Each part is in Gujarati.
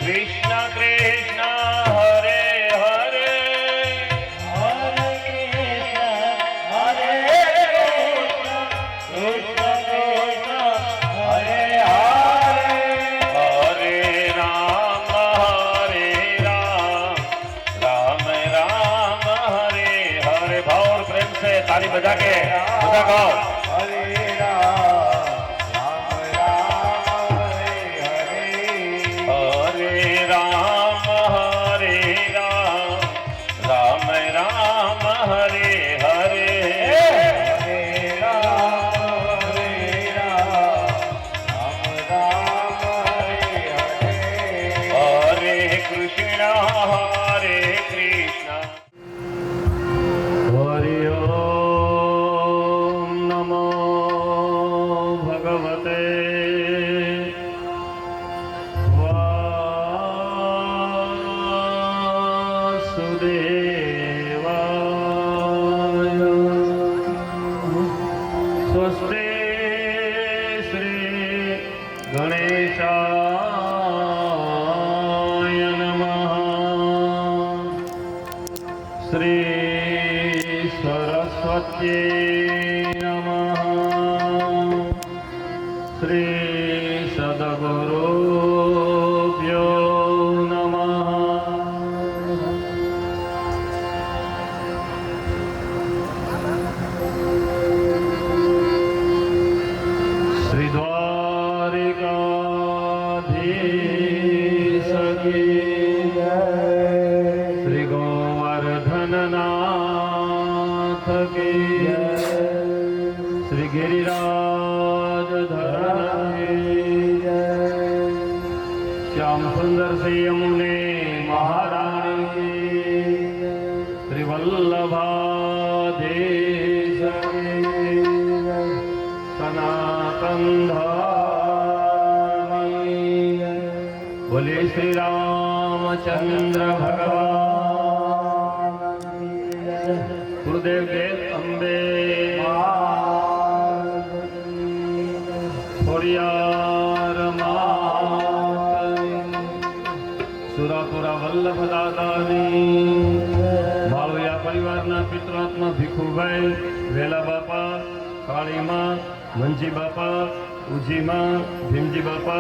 कृष्ण कृष्ण हरे हरे हरे कृष्ण कृष्ण कृष्ण हरे हरे हरे राम राम राम हरे हरे। भाव और प्रेम से ताली बजा के बजा गाओ। हरे राम राम राम हरे हरे हरे राम राम हरे हरे हरे कृष्ण हरि ओम नमो भगवते वासुदेवाय। स्वस्ति श्री गणेशाय नमः। श्री सरस्वत्यै नमः। श्री सद्गुरुभ्यो नमः। श्री द्वारिकाधीश की जय। श्री गोवर्धननाथ की जय। श्री गिरिराज धरण की जय। श्याम सुंदर से यमुने महारानी की जय। श्री वल्लभाधीश की जय। सनातन धर्म बोले श्री रामचंद्र भगवान गुरुदेव देव अम्बे खोड़ियार मात सुरापुरा वल्लभ दादानी माळुया परिवाરના પિતૃઆત્મા ભીખુભાઈ વેલા બાપા કાળી માં મંજી બાપા ઉજી માં ભીમજી બાપા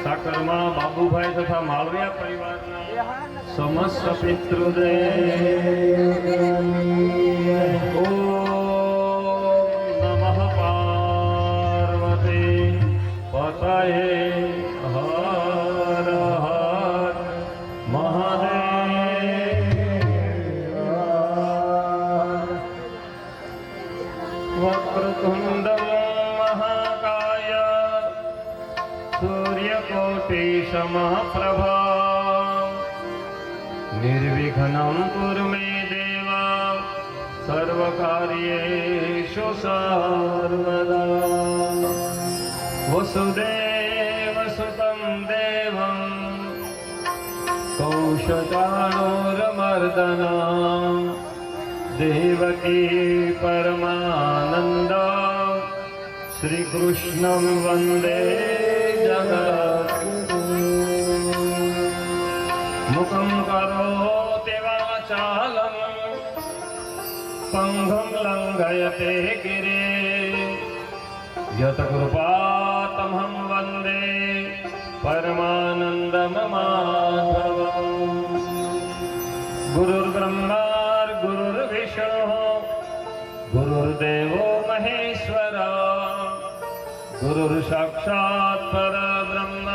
સાકર માં બાબુભાઈ તથા માળવિયા પરિવારના સમસ્ત પિતૃદેવ ઓમ નમઃ પાર્વતી પતયે હર હર મહાદેવ વક્રતુંડ महाकाय सूर्यकोटि समप्रभा निर्विघ्नं कुरु मे देव सर्वकार्येषु सर्वदा। वसुदेवसुतं देवं कौशचाणूरमर्दना देवकी परमानन्द श्री कृष्णं वन्दे जगद्गुरुं। मुखं करोति वाचालं पङ्गुं लङ्घयते गिरिं यत्कृपातमहं वन्दे परमानन्दमाधवम्। गुरुर्ब्रह्मा गुरुर्विष्णुः गुरुर्देवो महेश्वरा गुरुर्साक्षात् परब्रह्म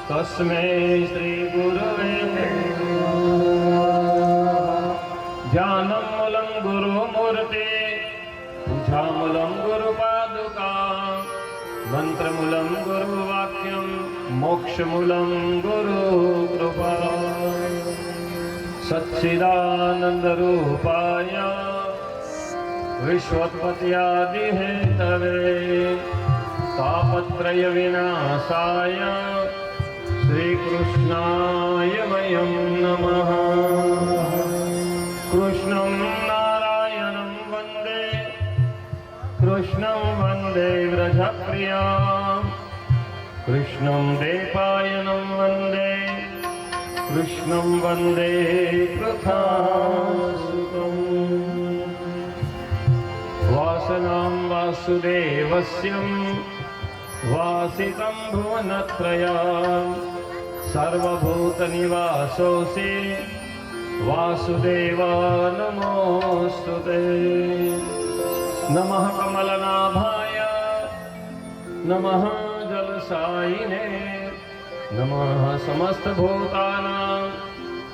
तस्मै श्री गुरुवे ध्यानं मूलं गुरुमूर्ति पूजामूलं गुरुपादुका मंत्रमूलं गुरुवाक्यं मोक्षमूलं गुरुकृपा। सच्चिदानन्दरूपाय विश्वोत्पत्त्यादिहेतवे तापत्रय विनाशाय श्रीकृष्णाय वयं नमः। कृष्णं नारायणं वन्दे कृष्णं वन्दे व्रजप्रिया कृष्णं देपायनं वन्दे कृष्णं वन्दे पृथासुतम् वासनां वासुदेवस्यं वासितं भुवनत्रयाम् सर्वभूतनिवासोऽसि वासुदेवा नमोऽस्तु ते। नमः कमलनाभाय नमः जलसायिने नमः समस्तभूतानां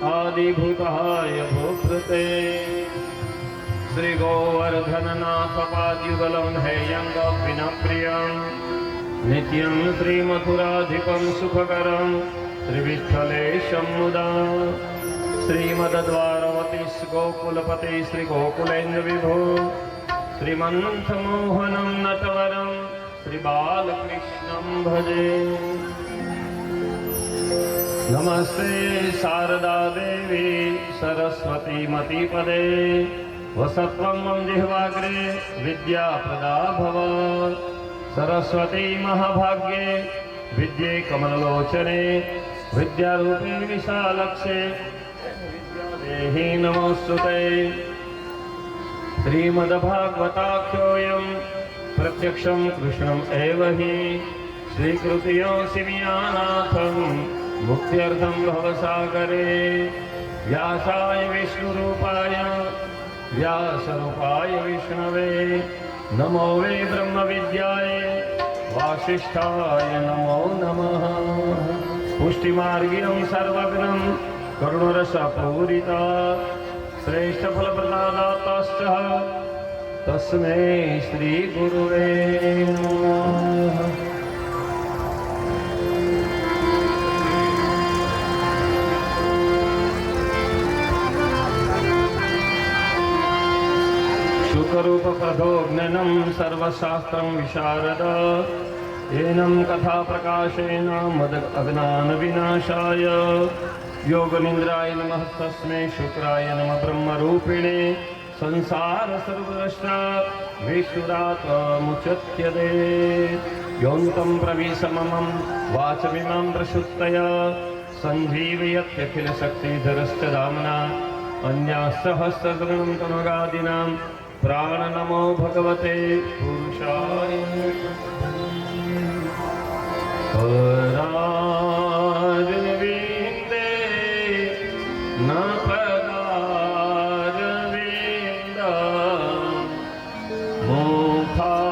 आदिभूताय भूभृते। श्री गोवर्धननाथ पाद्युगलं हेयं गोपिनप्रियं नित्यं श्रीमथुराधिपं सुखकरं श्रीविठ्ठलेशं मुदा श्रीमद्द्वारवती गोकुलपति श्रीगोकुलेन्द्रविभो श्रीमन्थमोहनं नटवरं श्रीबालकृष्णं भजे। नमस्ते शारदा देवी सरस्वती मतिपदे वसत्वं मम जिह्वाग्रे विद्याप्रदा भव। सरस्वती महाभाग्ये विद्ये कमललोचने विद्यारूपे विशालक्षे विद्यादेहि नमोस्तुते। श्रीमद्भागवताख्योऽयं प्रत्यक्षं कृष्णम् एव हि स्वीकृत्योऽसि वियानाथं मुक्त्यर्थं भवसागरे। व्यासाय विष्णुरूपाय व्यासरूपाय विष्णवे नमो वै ब्रह्मविद्याय वासिष्ठाय नमो नमः। पुष्टिमार्गिणं सर्वज्ञं करुणरसपूरिता श्रेष्ठफलप्रदाताश्च तस्मै श्रीगुरुवे नमः। शुकरूपप्रदोज्ञनं सर्वशास्त्रं विशारद एनं कथाप्रकाशेन मद अज्ञानविनाशाय योगनिन्द्राय नमः तस्मै शुक्राय नमः ब्रह्मरूपिणे संसार सर्वद्रष्टा विष्णुरात्मुच्यते योऽन्तं प्रविशममं वाचमिमां प्रशुद्धया सञ्जीवयत्यखिलशक्तिधरश्च धाम्ना अन्यास्सहस्रगणं तनुगादीनां प्राणनमो भगवते पुरुषाय। परारविन्दे न पदारविन्द मुखारविन्दे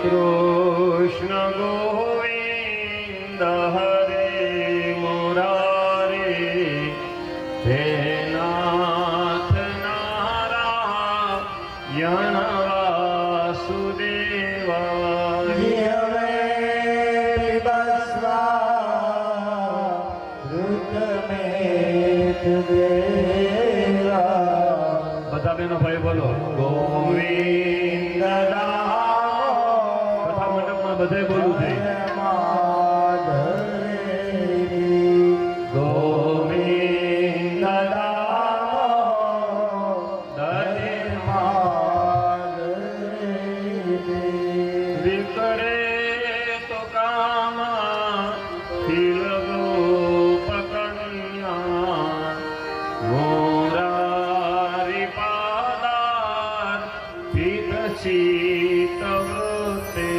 कृष्ण गोविंद हरे मुरारे हे नाथ नारायण वासुदेवा। બધા બેનો ભાઈ બોલો ગોવિંદ કથા મંડપમાં બધે બોલવું છે ગોવિંદ વિકરે તો કામા ખીલ ગોપકન્યા મોરારી પાદાર પિત શીતવૃતે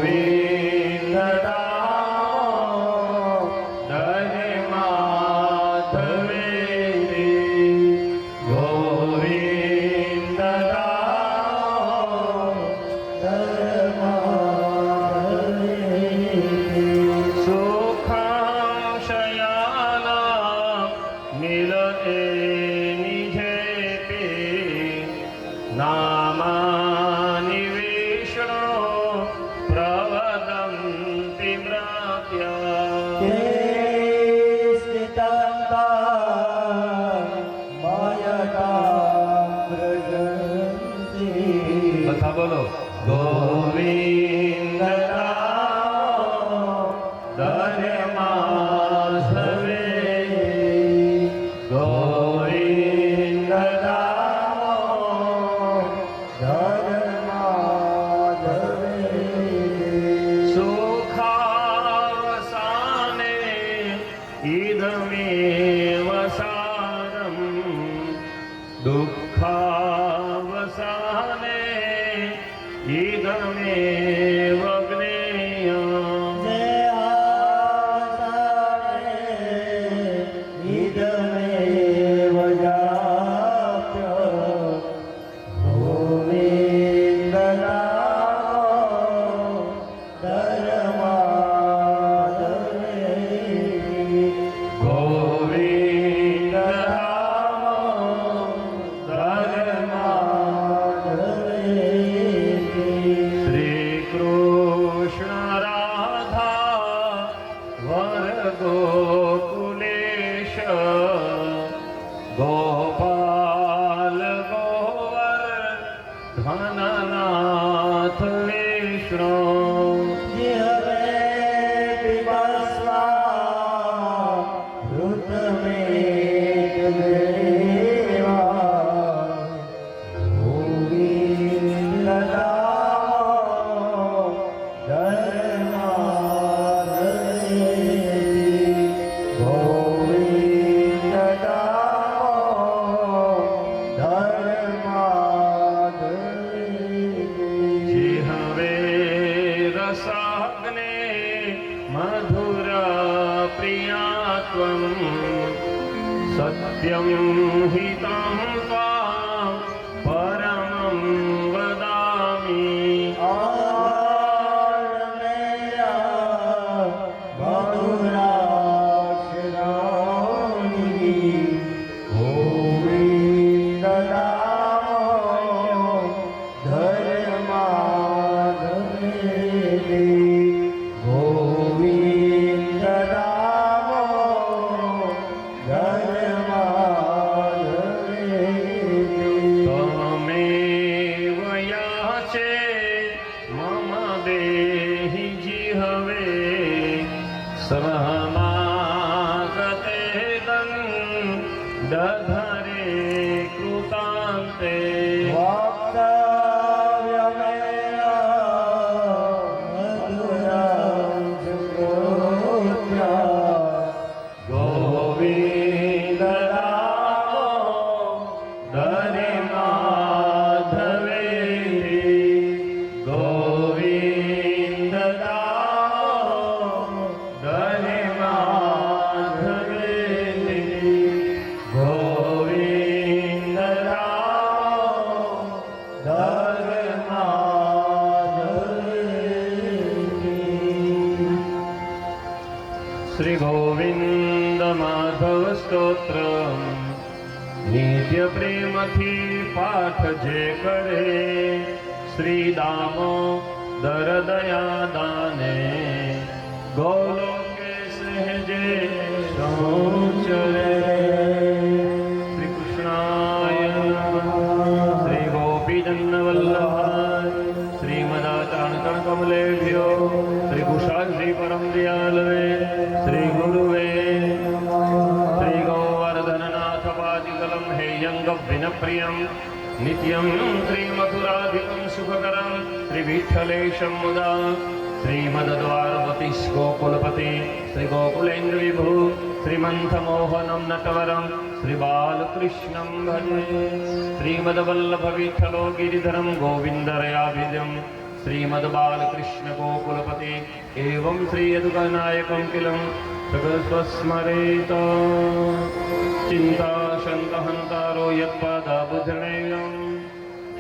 ગોવિંદ દામોદર માધવે ગોવિંદ દામોદર માધવે સુખં શયાના નીલ નિજે પે નામાનિ વિષ્ણુ પ્રવદંતિ મૃત્યા બધા બોલો ગોવિંદ દામોદર માધવે ગોવિંદ દામોદર માધવે સુખાવસાને ઇદમેવ સારમ દુઃખાવસાને ઇદમેવ જ્ઞેયમ ગોવિંદ દામોદર માધવે શ્રી કૃષ્ણ રાધા વર ગોકુલેશ ગોપાલ ગોવર ધનનાથ વિષ્ણુ જીહવે રસાગ્ને મધુર પ્રિયાત્વં સત્યં હિतं ત્વાં પરમં વદામિ ગોવિંદ દામોદર માધવે ગોવિંદ દામોદર માધવે તમેવ યાચે મમ દેહિ જીહવે સમાગતે દધરે કૃતાંતે ગોવિંદ દામોદર માધવે ગોવિંદ દામોદર માધવે ગોવિંદ દામોદર માધવે શ્રી ગોવિંદ માધવ સ્તોત્ર નિત્ય પ્રેમથી પાઠ જે કરે શ્રી દામોદર દયા દાને ગોલોકે સહજે સંચરે શ્રી કૃષ્ણાય નમઃ શ્રી ગોપીજન વલ્લભાય શ્રીમદાચરણ કમલેભ્યો શ્રી કુશાલજી પરમ દયાલવે શ્રી ગુરુવે શ્રી ગોવર્ધનનાથ પાદિકલમ હેયંગ વિનપ્રિયમ નિત્યમ શ્રી મથુરાધિકમ સુખકરમ શ્રી વિઠ્ઠલેશમ મુદા શ્રીમદ્વારવતી ગોકુલપતિ શ્રી ગોકુલેન્દ્ર વિભુ શ્રીમંથમોહનમ નટવરમ શ્રી બાલકૃષ્ણમ ભજે શ્રીમદ્વલ્લભ વિઠ્ઠલો ગિરિધરમ ગોવિંદરયાભિજમ श्रीमद्बालकृष्ण गोकुलपति एवं श्री यदुकनायकं किलं सगस्वस्मरेत चिन्ताशङ्कहन्तारो यत्पादाबुधनेयं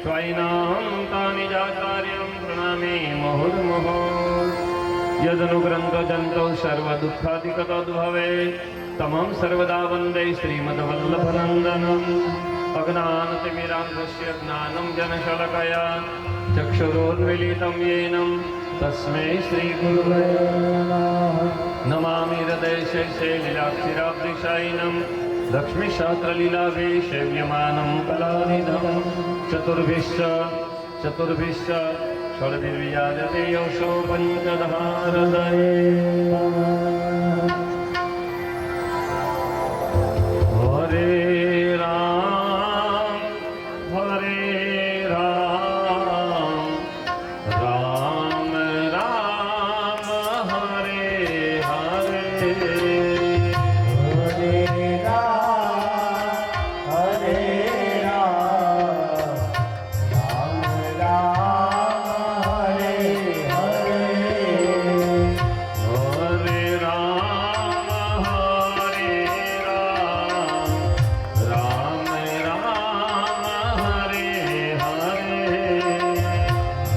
स्वायिनाहन्तानिजाचार्यं प्रणामे मुहुर्मुहुः यदनुग्रन्थजन्तौ सर्वदुःखादिकतोद्भवे तमं सर्वदा वन्दे श्रीमद्वल्लभनन्दनम् अज्ञानतिमिरान्धस्य ज्ञानं जनशलकया चक्षुरोन्मीलितं येन तस्मै श्रीगुरुवे नमामि हृदयशैलीलाक्षिराब्धिशायिनं लक्ष्मीशास्त्रलीलाभिसेव्यमानं कलानिधं चतुर्भिश्च षड्भिर्विजायते यशो पञ्चधारदये हरे राम राम राम हरे हरे हरे राम हरे राम राम हरे हरे हरे राम राम राम हरे हरे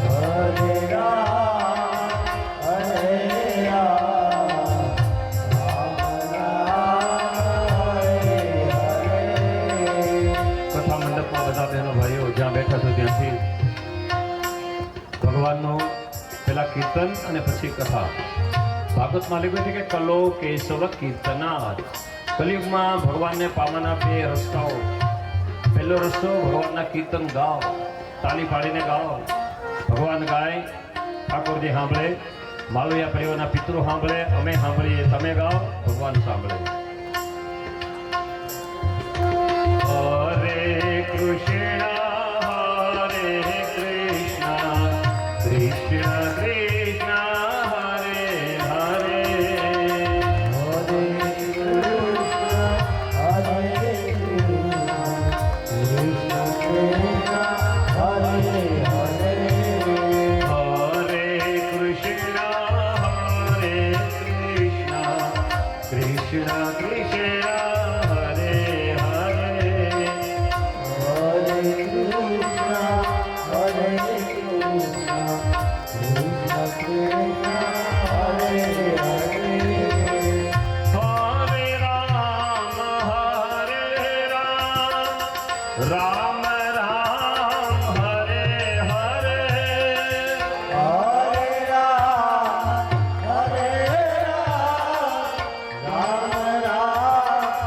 हरे राम हरे કથા મંડપમાં બધા બહેનો ભાઈઓ જ્યાં બેઠા છો ત્યાંથી ભગવાનનું પેલા કીર્તન અને પછી કથા ભાગવતમાં લખ્યું છે કે કલો કેશવ કીર્તનાદ કલિયુગમાં ભગવાનને પામવાના બે રસ્તાઓ પહેલો રસ્તો ભગવાનના કીર્તન ગાઓ તાલી પાડીને ગાઓ ભગવાન ગાય ઠાકોરજી સાંભળે માલવિયા પરિવારના પિતૃ સાંભળે અમે સાંભળીએ તમે ગાઓ ભગવાન સાંભળે હરે કૃષ્ણ હરે કૃષ્ણ કૃષ્ણ કૃષ્ણ હરે હરે હરે કૃષ્ણ હરે કૃષ્ણ કૃષ્ણ કૃષ્ણ હરે હરે રામ રામ રામ હરે હરે Hare Ram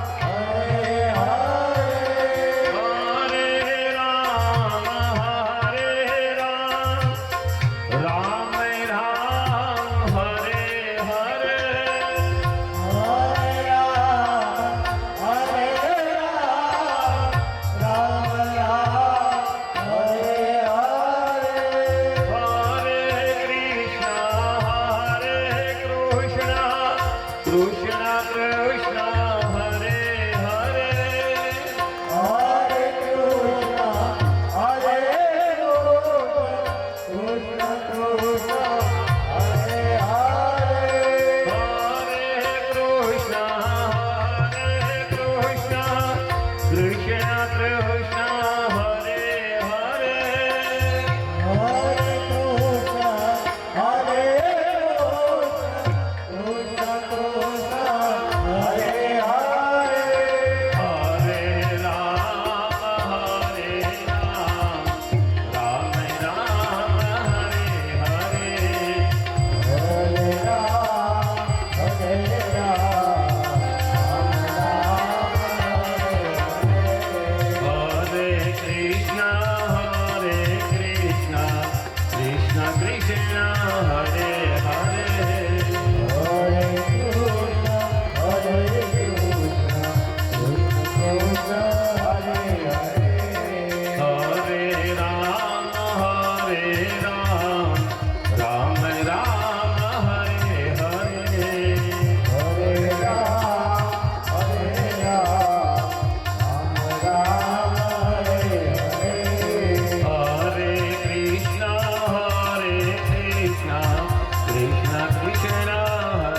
કૃષ્ણ કૃષ્ણ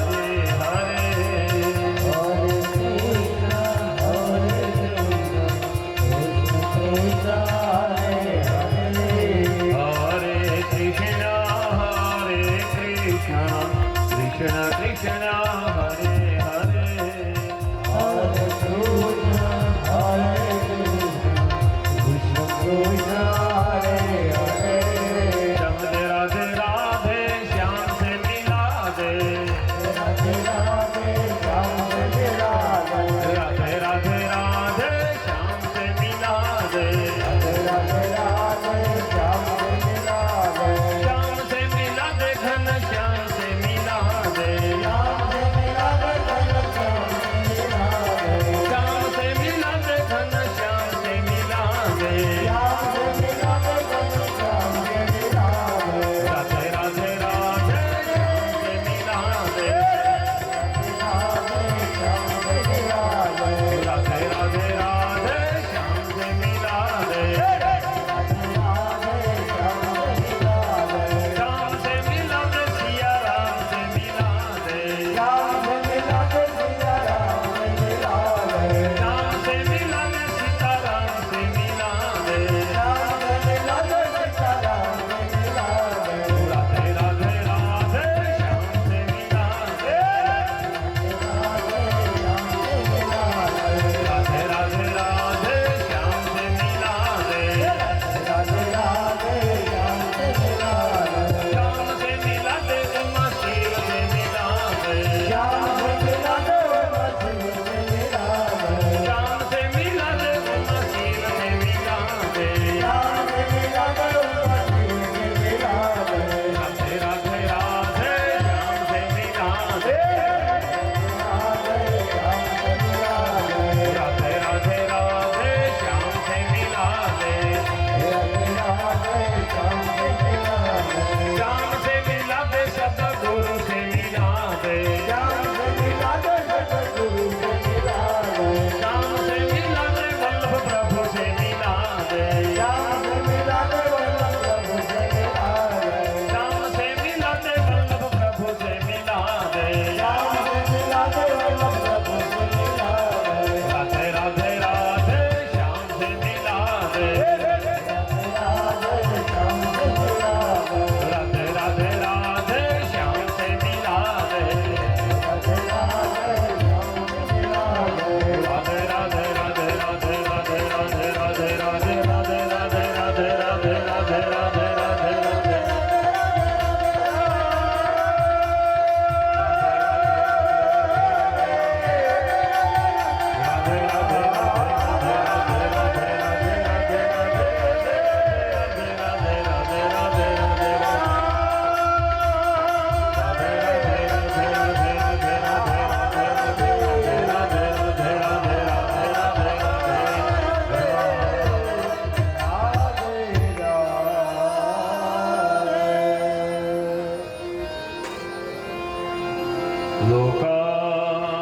હરે હરે Krishna Krishna Hare Hare Hare Krishna Krishna Krishna Hare Hare Radhe Radhe Radhe Shyam se mila de Radhe Radhe Shyam se mila de Radhe Radhe Radhe Shyam se mila de Radhe Radhe Radhe Shyam se mila de Shyam se mila de घन श्याम से मिला दे Shyam se mila de घन Shyam se mila de Shyam से मिला दे घन श्याम से मिला दे Shyam se mila de घन Shyam se mila de Radhe Radhe Radhe Shyam से मिला दे राधे राधे राधे श्याम से मिला दे श्याम से मिला दे सिया राम से मिला दे श्याम से मिला दे सीता राम से मिला दे राधे राधे राधे श्याम से मिला दे राधे राधे राधे श्याम से मिला दे श्याम से मिला दे उमा शिव से मिला दे श्याम से मिला दे उमा शिव से मिला दे राधे राधे राधे श्याम से मिला दे राधे राधे राधे श्याम से मिला दे श्याम से मिला दे सतगुरु से मिला दे श्याम से मिला दे वल्लभ प्रभु से मिला दे श्याम से मिला दे वल्लभ प्रभु से मिला दे राधे राधे राधे श्याम से मिला दे राधे राधे राधे श्याम से मिला दे राधे राधे राधे राधे राधे राधे राधे राधे राधे राधे राधे राधे राधे राधे राधे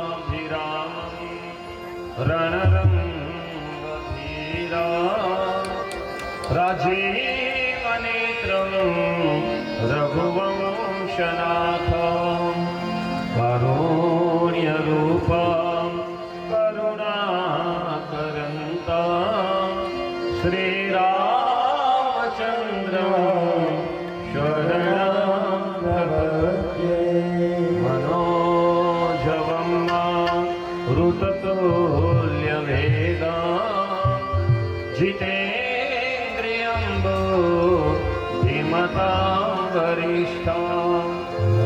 लोकाभिरामं रणरङ्गधीरा राजीवनेत्रं रघुवंशनाथं कारुण्यरूपं करुणाकरन्तं श्रीरामचन्द्रं शरणं प्रपद्ये मनोजवं ऋततुल्यवेदा जितेन्द्रियं बुद्धिमतां वरिष्ठां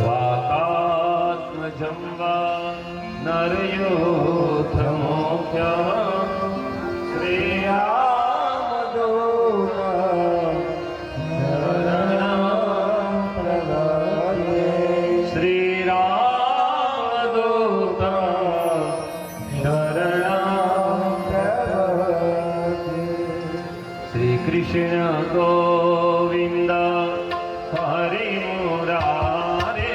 वातात्मजं वा नरयोधमोख्यं श्रीरामदूत श्रीरामदूत श्रीकृष्ण गोविन्द हरि मुरारे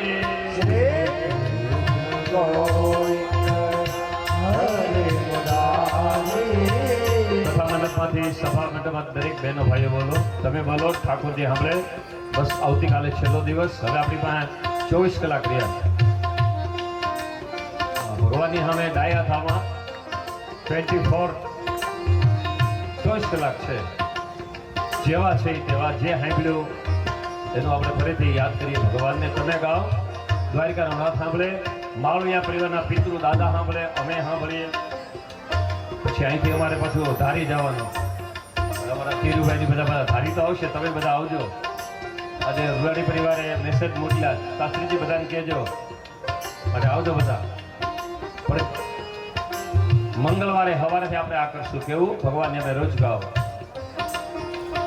સભા મંડપમાંથી સભા મંડપમાં દરેક બહેનો ભાઈઓ બોલો તમે બોલો ઠાકોરજી સાંભળે બસ આવતીકાલે છેલ્લો દિવસ હવે આપણી પાસે 24 કલાક રહ્યા. ભગવાનની સામે ડાયા થામાં 24 કલાક છે. જેવા છે તેવા જે સાંભળ્યું એનું આપણે ફરીથી યાદ કરીએ. ભગવાનને તમે ગાઓ, દ્વારિકાનો નાથ સાંભળે, માળુયા પરિવારના પિતૃ દાદા સાંભળે, અમે સાંભળીએ. પછી અહીંથી અમારે પાછું ધારી જવાનું. અમારા ધીરુભાઈની બધા ધારી તો આવશે, તમે બધા આવજો. આજે રૂવાડી પરિવારે મેસેજ મોકલ્યા, શાસ્ત્રીજી બધાને કહેજો અને આવજો બધા. પણ મંગળવારે સવારેથી આપણે આ કરશું. કેવું? ભગવાનને અમે રોજ ગાઓ.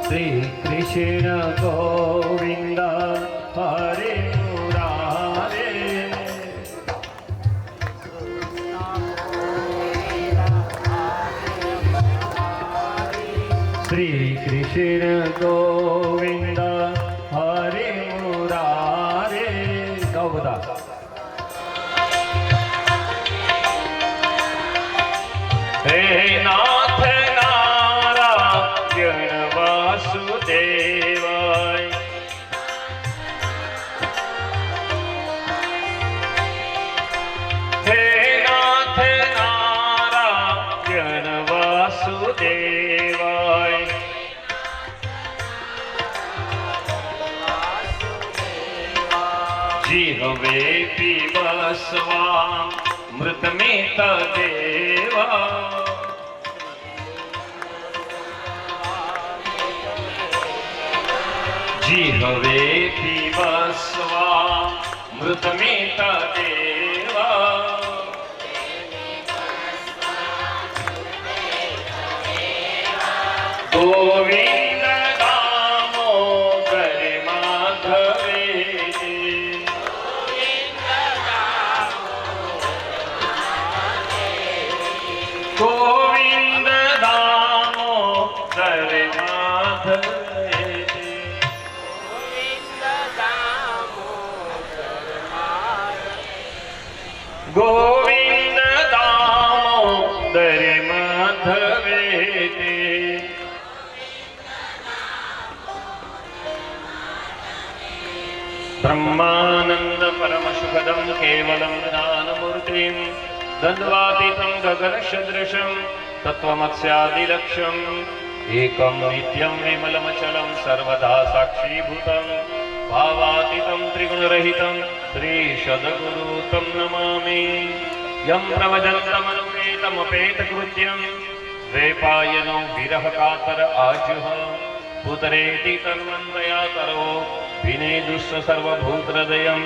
શ્રી કૃષ્ણ ગોવિંદ હરે મુરારે, શ્રી કૃષ્ણ ગોવિંદ હરે મુરારે. ગાઓ બધા. હે નાથ નારાયણ વાસુદેવાય, હે નાથ નારાયણ વાસુદેવાય, જીહવે પીબસ્વા મૃતમિત દેવા, જીહવે પીબસ્વા મૃતમિત દેવા, ગોવિંદ દામોદર માધવે, ગોવિંદ દામોદર માધવે, ગોવિંદ દામોદર માધવે. બ્રહ્માનંદ પરમ સુખદમ કેવલમ જ્ઞાનમૂર્તિમ દ્વંદ્વાતીતમ ગગન સદૃશમ તત્વમસ્યાદિલક્ષ્યમ એકમ નિત્યમ વિમલમચલમ સર્વદા સાક્ષીભૂતમ ભાવાતીતમ ત્રિગુણરહિતમ શ્રી સદગુરુ તમ નમામિ. યમ પ્રવદંતમનુપેતમપેતકૃત્યમ દ્વૈપાયનો વિરહ કાતર આજુહ પુતરેતિ તન્વન્વયાતરો વિનેદુસ્સ સર્વભૂતહૃદયમ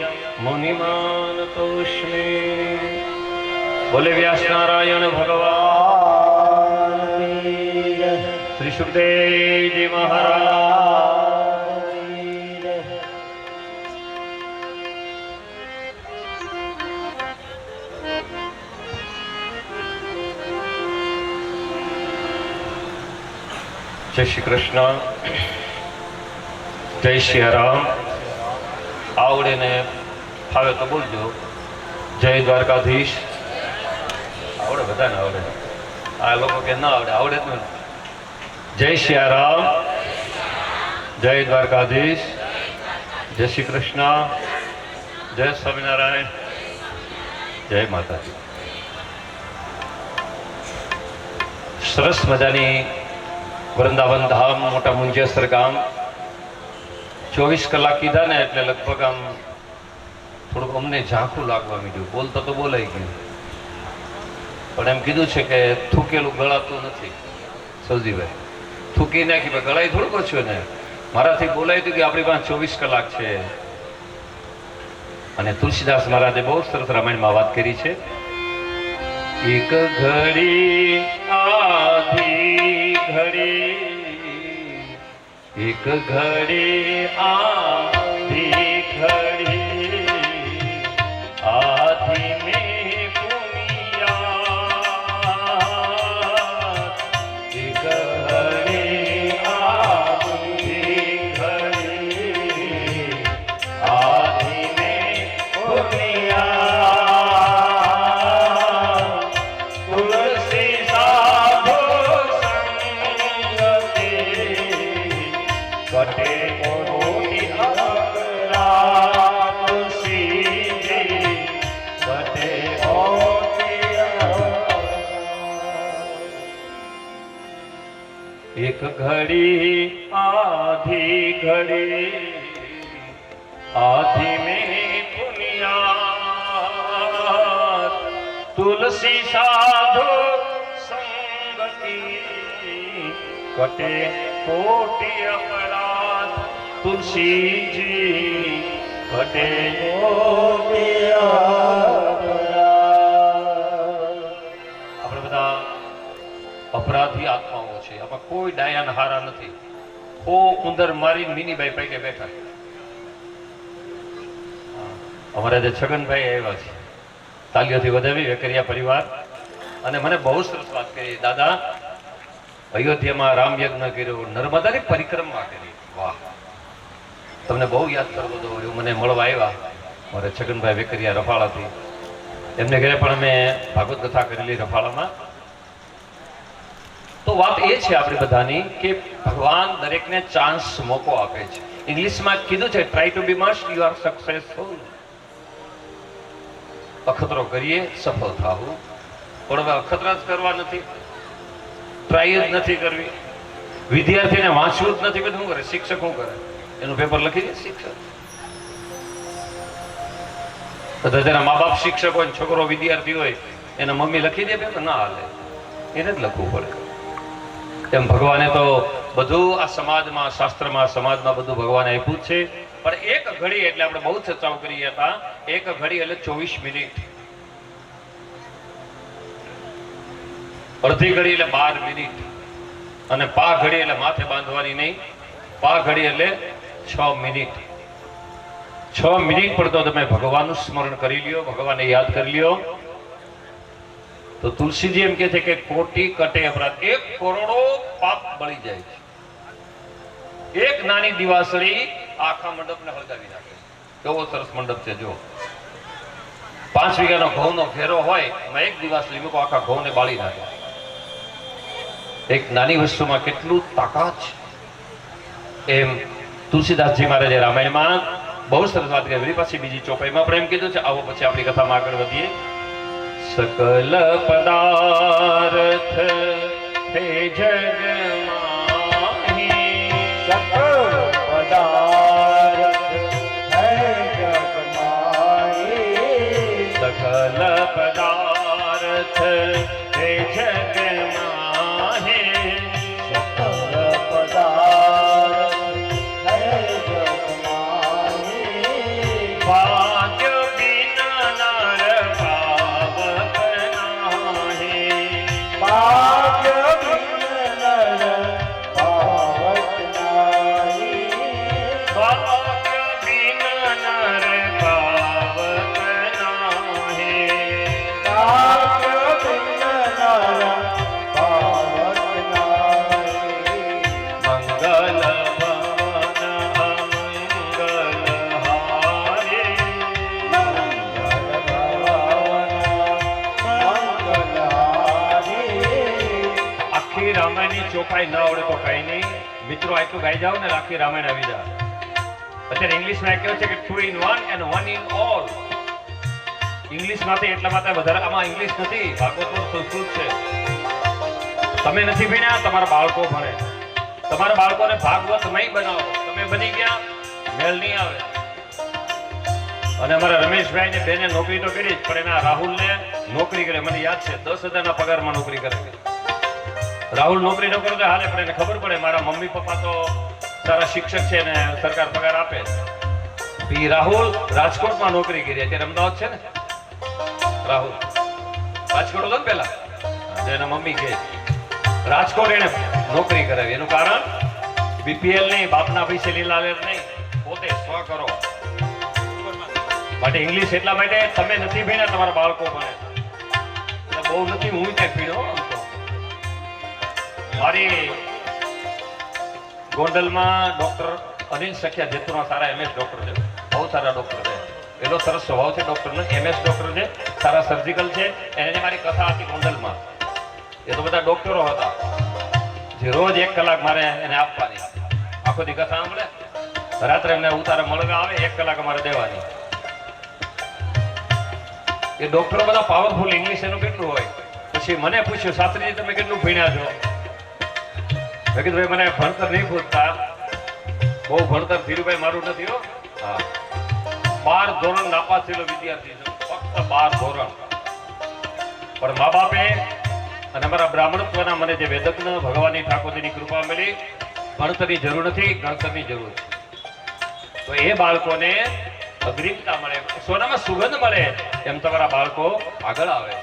મુનિમાનતોષ્મે. બોલે વ્યાસ નારાયણ ભગવાન, શ્રી સુખદેવજી મહારાજ. જય શ્રી કૃષ્ણ, જય શ્રી રામ. આવડે ને ફાવે તો બોલજો. જય દ્વારકાધીશ. આવડે, બધાને આવડે. આ લોકો કે ના આવડે, આવડે જ નહીં. જય શ્રી રામ, જય દ્વારકાધીશ, જય શ્રી કૃષ્ણ, જય સ્વામિનારાયણ, જય માતાજી. સરસ મજાની વૃંદાવન ધામ, મોટા મુંજેસર ગામ. 24 કલાક કીધા ને એટલે લગભગ આમ થોડુંક અમને ઝાંખું લાગવા માંડ્યું. બોલતો તો બોલાઈ ગયું, પણ એમ કીધું છે કે થૂકેલું ગળાતું નથી. સૌજીભાઈ થૂકી નાખી, પણ ગળાઈ થોડુંક ઓછું ને. મારાથી બોલાય હતું કે આપણી પાસે 24 કલાક છે. અને તુલસીદાસ મહારાજે બહુ સરસ રામાયણમાં વાત કરી છે. એક ઘડી આધી ઘડી, એક ઘડી આધી ઘડી, આધી મેં પુનિયા. એક ઘડી આધી ઘડી, આધી મેં પુનિયા. તુલસી સાધુ સંગતે કટે મોની ઘડી આધી ઘડી આધી મેં પુનિયા તુલસી સાધુ સંગતી કટે કોટી અપરાધ તુલસીજી કટે કોટી આપણે બધા અપરાધી આત્માઓ છે. આમાં કોઈ ડાયાન હારા નથી. ઓ ઉંદર મારી મિનીભાઈ પૈકે બેઠા. અમારા જે છગનભાઈ આવ્યા છે, તાલીઓથી વધાવી વેકરિયા પરિવાર, અને મને બહુ સરસ વાત કરી. દાદા, અયોધ્યામાં રામ યજ્ઞ કર્યો, નર્મદાની પરિક્રમા કરી. વાહ, તમને બહુ યાદ કરવો હતો. એવું મને મળવા આવ્યા મારે છગનભાઈ વેકરિયા રફાળાથી. એમને ઘરે પણ અમે ભાગવત કથા કરેલી રફાળામાં. તો વાત એ છે આપણી બધાની કે ભગવાન દરેકને ચાન્સ, મોકો આપે છે. ઇંગ્લિશમાં કીધું છે, try to be must you are successful. અખતરો કરીએ સફળ થાવું, પણ હવે અખતરા જ કરવા નથી, ટ્રાય જ નથી કરવી. વિદ્યાર્થીને વાંચવું જ નથી, બધું શું કરે? શિક્ષક શું કરે? એનું પેપર લખી દે શિક્ષક. તો જેના મા બાપ શિક્ષક હોય, છોકરો વિદ્યાર્થી હોય, એના મમ્મી લખી દે પેપર? ના હાલે, એને જ લખવું પડે. એમ ભગવાને તો બધું આ સમાજમાં, શાસ્ત્રમાં, સમાજમાં બધું ભગવાને આપ્યું જ છે. પણ એક ઘડી એટલે આપણે બહુ ચર્ચાઓ કરી હતા. એક ઘડી એટલે 24 મિનિટ. અડધી ઘડી એટલે 12 મિનિટ. અને પા ઘડી એટલે માથે બાંધવાની નહીં, પા ઘડી એટલે 6 મિનિટ. 6 મિનિટ પર તો તમે ભગવાનનું સ્મરણ કરી લ્યો, ભગવાનને યાદ કરી લ્યો. તો તુલસીજી એમ કે છે કે કોટી કટે અપરાધ, 1 કરોડો પાપ બળી જાય છે. એક નાની દિવાસળી આખા મંડપને હળગાવી નાખે. કેવો સરસ મંડપ છે જો. 5 વીઘાનો ઘઉંનો ઘેરો હોય, એમાં એક દિવાસળી મૂકો, આખા ઘઉંને બાળી નાખે. એક નાની વસ્તુમાં કેટલું તાકાત છે. એમ તુલસીદાસજી મહારાજે રામાયણમાં બહુ સરસ વાત કરી. વળી પાછી બીજી ચોપાઈમાં પણ એમ કીધું છે. આવો પછી આપણી કથામાં આગળ વધીએ. सकल पदार्थ हे जग माही, सकल पदार्थ है जग माही, सकल पदार्थ हे जग माही, सकल पदार्थ है जग माही, भाग्य बिना नर पावक नाहीं, भाग्य बिन नर पावक नाही, भाग्य बिना नर पावक नाहीं, भाग्य बिन नर पावक नाही, मंगल भवन अमंगल हारे, मंगल भवन मंगल हारी, આખી રામાયણની ચોપાઈ ન આવડે તો કઈ નહીં. મિત્રો આટલું ગાઈ જાવ ને આખી રામાયણ આવી જાય. અત્યારે ઇંગ્લિશમાં કહ્યું છે કે 2 in 1 and 1 in all. ઇંગ્લિશમાંથી એટલા માટે વધારે, આમાં ઇંગ્લિશ નથી, ભાગવતનું સંસ્કૃત છે. તમે નથી ભણ્યા, તમારા બાળકો ભણે. તમારા બાળકોને ભાગવતમય બનાવો. તમે બની ગયા, મેળ નહીં આવે. અને અમારા રમેશભાઈને બેને નોકરી તો કરી જ, પણ એના રાહુલને નોકરી કરે. મને યાદ છે 10,000ના પગારમાં નોકરી કરે. રાહુલ નોકરી ન કરે તો હાલે, પણ એને ખબર પડે મારા મમ્મી પપ્પા તો સારા શિક્ષક છે ને સરકાર પગાર આપે. તો ઈ રાહુલ રાજકોટમાં નોકરી કરી. અત્યારે અમદાવાદ છે ને રાહુલ. રાજકોટ હતો ને પેલા, એના મમ્મી કે રાજકોટ એને નોકરી કરાવી. એનું કારણ બીપીએલ નહીં, બાપના પૈસે લીલાલેર નહીં, પોતે સ્વ કરો માટે. ઇંગ્લિશ એટલા માટે તમે નથી ભણ્યા, તમારા બાળકો ભણે. એટલે બહુ નથી, હું ક્યાંક ભણ્યો. આમ તો મારી ગોંડલમાં ડોક્ટર અનિલ સખિયા જેતપુરમાં સારા MS ડોક્ટર છે, બહુ સારા ડોક્ટર છે. એટલો સરસ સ્વભાવ છે ડોક્ટરનો. MS ડોક્ટર છે, સારા સર્જિકલ છે. એને જે મારી કથા હતી ગોંડલમાં, એ તો બધા ડોક્ટરો હતા જે રોજ 1 કલાક મારે એને આપવાની. આખો દી કથા સાંભળે, રાત્રે એમને ઉતારે મળવા આવે, 1 કલાક અમારે દેવાની. એ ડોક્ટરો બધા પાવરફુલ. ઇંગ્લિશ એનું કેટલું હોય. પછી મને પૂછ્યું, શાસ્ત્રીજી તમે કેટલું ભણ્યા છો? મેં કીધું ભાઈ મને ભણતર નહીં પૂછતા, બહુ ભણતર ધીરુભાઈ મારું નથી હો. હા, 12 ધોરણ નાપાસ થયેલો વિદ્યાર્થી છું, ફક્ત 12 ધોરણ. પણ મા બાપે અને અમારા બ્રાહ્મણત્વના મને જે વેદજ્ઞ ભગવાનની ઠાકોરજીની કૃપા મળી, ભણતરની જરૂર નથી, ગણતરની જરૂર છે. તો એ બાળકોને અગ્રિમતા મળે, સોનામાં સુગંધ મળે, એમ તમારા બાળકો આગળ આવે.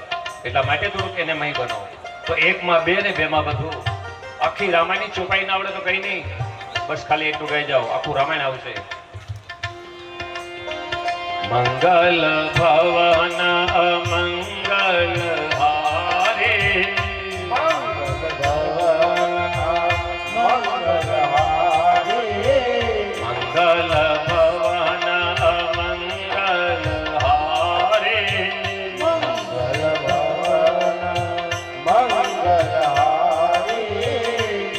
એટલા માટે થોડુંક એને મહી બનાવો. તો 1 માં 2 ને 2 માં બધું. આખી રામાયણની ચોપાઈ ના આવડે તો કઈ નહીં, બસ ખાલી એટલું ગાઈ જાઓ, આખું રામાયણ આવશે. મંગલ ભવન અમંગલ હારે, મંગલ ભવન અમંગલ હારે,